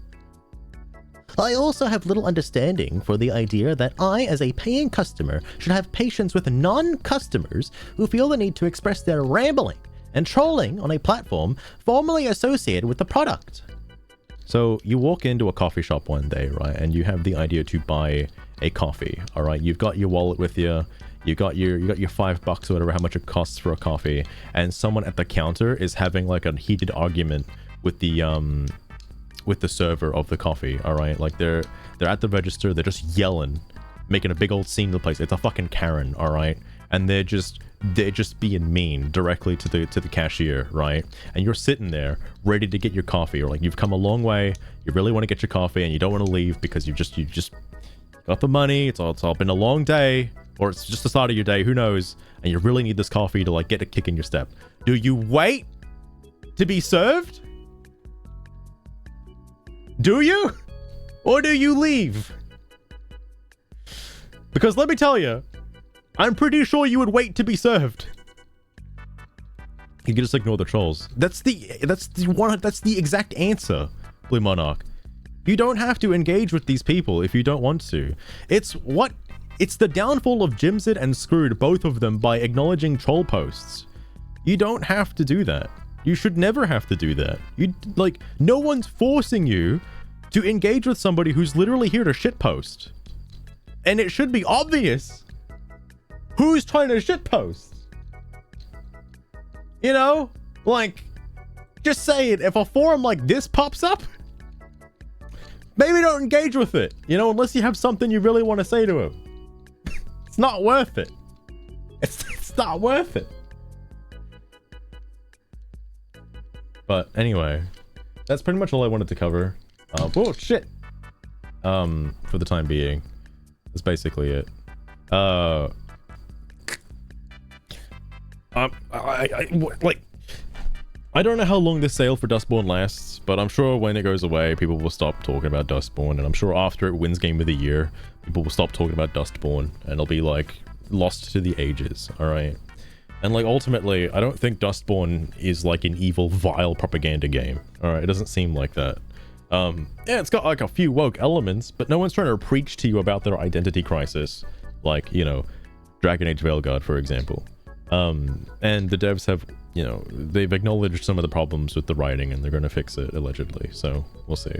B: I also have little understanding for the idea that I, as a paying customer, should have patience with non-customers who feel the need to express their rambling and trolling on a platform formerly associated with the product. So you walk into a coffee shop one day, right, and you have the idea to buy a coffee. All right, you've got your wallet with you, you got your $5 or whatever, how much it costs for a coffee, and someone at the counter is having like a heated argument with the server of the coffee. All right, like they're at the register, they're just yelling, making a big old scene in the place. It's a fucking Karen, all right, and they're just being mean directly to the cashier, right? And you're sitting there ready to get your coffee, or like you've come a long way, you really want to get your coffee and you don't want to leave because you just got the money, it's all been a long day, or it's just the start of your day, who knows, and you really need this coffee to like get a kick in your step. Do you wait to be served? Do you? Or do you leave? Because let me tell you, I'm pretty sure you would wait to be served. You can just ignore the trolls. That's the exact answer, Blue Monarch. You don't have to engage with these people if you don't want to. It's the downfall of Jimsid and Screwed, both of them, by acknowledging troll posts. You don't have to do that. You should never have to do that. No one's forcing you to engage with somebody who's literally here to shitpost. And it should be obvious who's trying to shitpost. You know? Like, just saying, if a forum like this pops up, maybe don't engage with it, you know, unless you have something you really want to say to him. It's not worth it. It's not worth it. But anyway, that's pretty much all I wanted to cover. Oh shit. For the time being, that's basically it. I don't know how long this sale for Dustborn lasts, but I'm sure when it goes away, people will stop talking about Dustborn, and I'm sure after it wins Game of the Year, people will stop talking about Dustborn, and it'll be like lost to the ages. All right. And like ultimately, I don't think Dustborn is like an evil, vile propaganda game. All right, it doesn't seem like that. Yeah, it's got like a few woke elements, but no one's trying to preach to you about their identity crisis, like, you know, Dragon Age Veilguard, for example. And the devs have,
A: you know, they've acknowledged some of the problems with the writing and they're going to fix it, allegedly. So we'll see.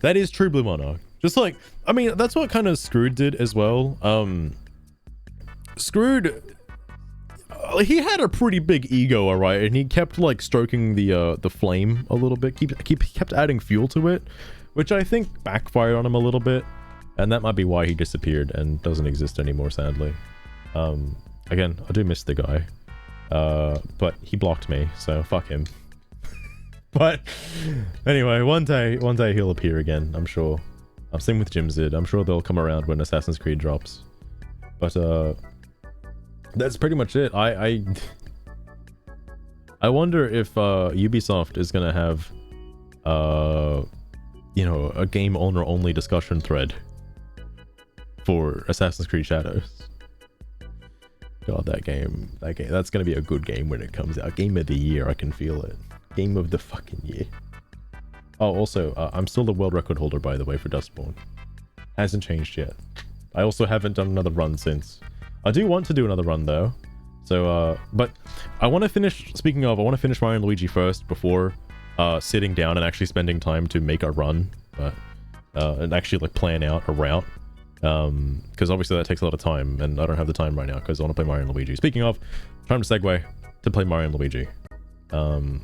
A: That is true, Blue Monarch. Just like, I mean, that's what kind of Screwed did as well. Screwed, he had a pretty big ego, alright, and he kept like stroking the flame a little bit. Kept adding fuel to it, which I think backfired on him a little bit, and that might be why he disappeared and doesn't exist anymore, sadly. Again, I do miss the guy, but he blocked me, so fuck him. But anyway, one day he'll appear again, I'm sure. Same with Jimsid. I'm sure they'll come around when Assassin's Creed drops. But that's pretty much it. I wonder if Ubisoft is gonna have you know, a game owner only discussion thread for Assassin's Creed Shadows. God, that game, that's gonna be a good game when it comes out. Game of the year, I can feel it. Game of the fucking year. Oh, also, I'm still the world record holder, by the way, for Dustborn. Hasn't changed yet. I also haven't done another run since. I do want to do another run, though. So, but I want to finish, speaking of, I want to finish Mario and Luigi first before sitting down and actually spending time to make a run. And actually, like, plan out a route. Because obviously that takes a lot of time, and I don't have the time right now because I want to play Mario and Luigi. Speaking of, time to segue to play Mario and Luigi.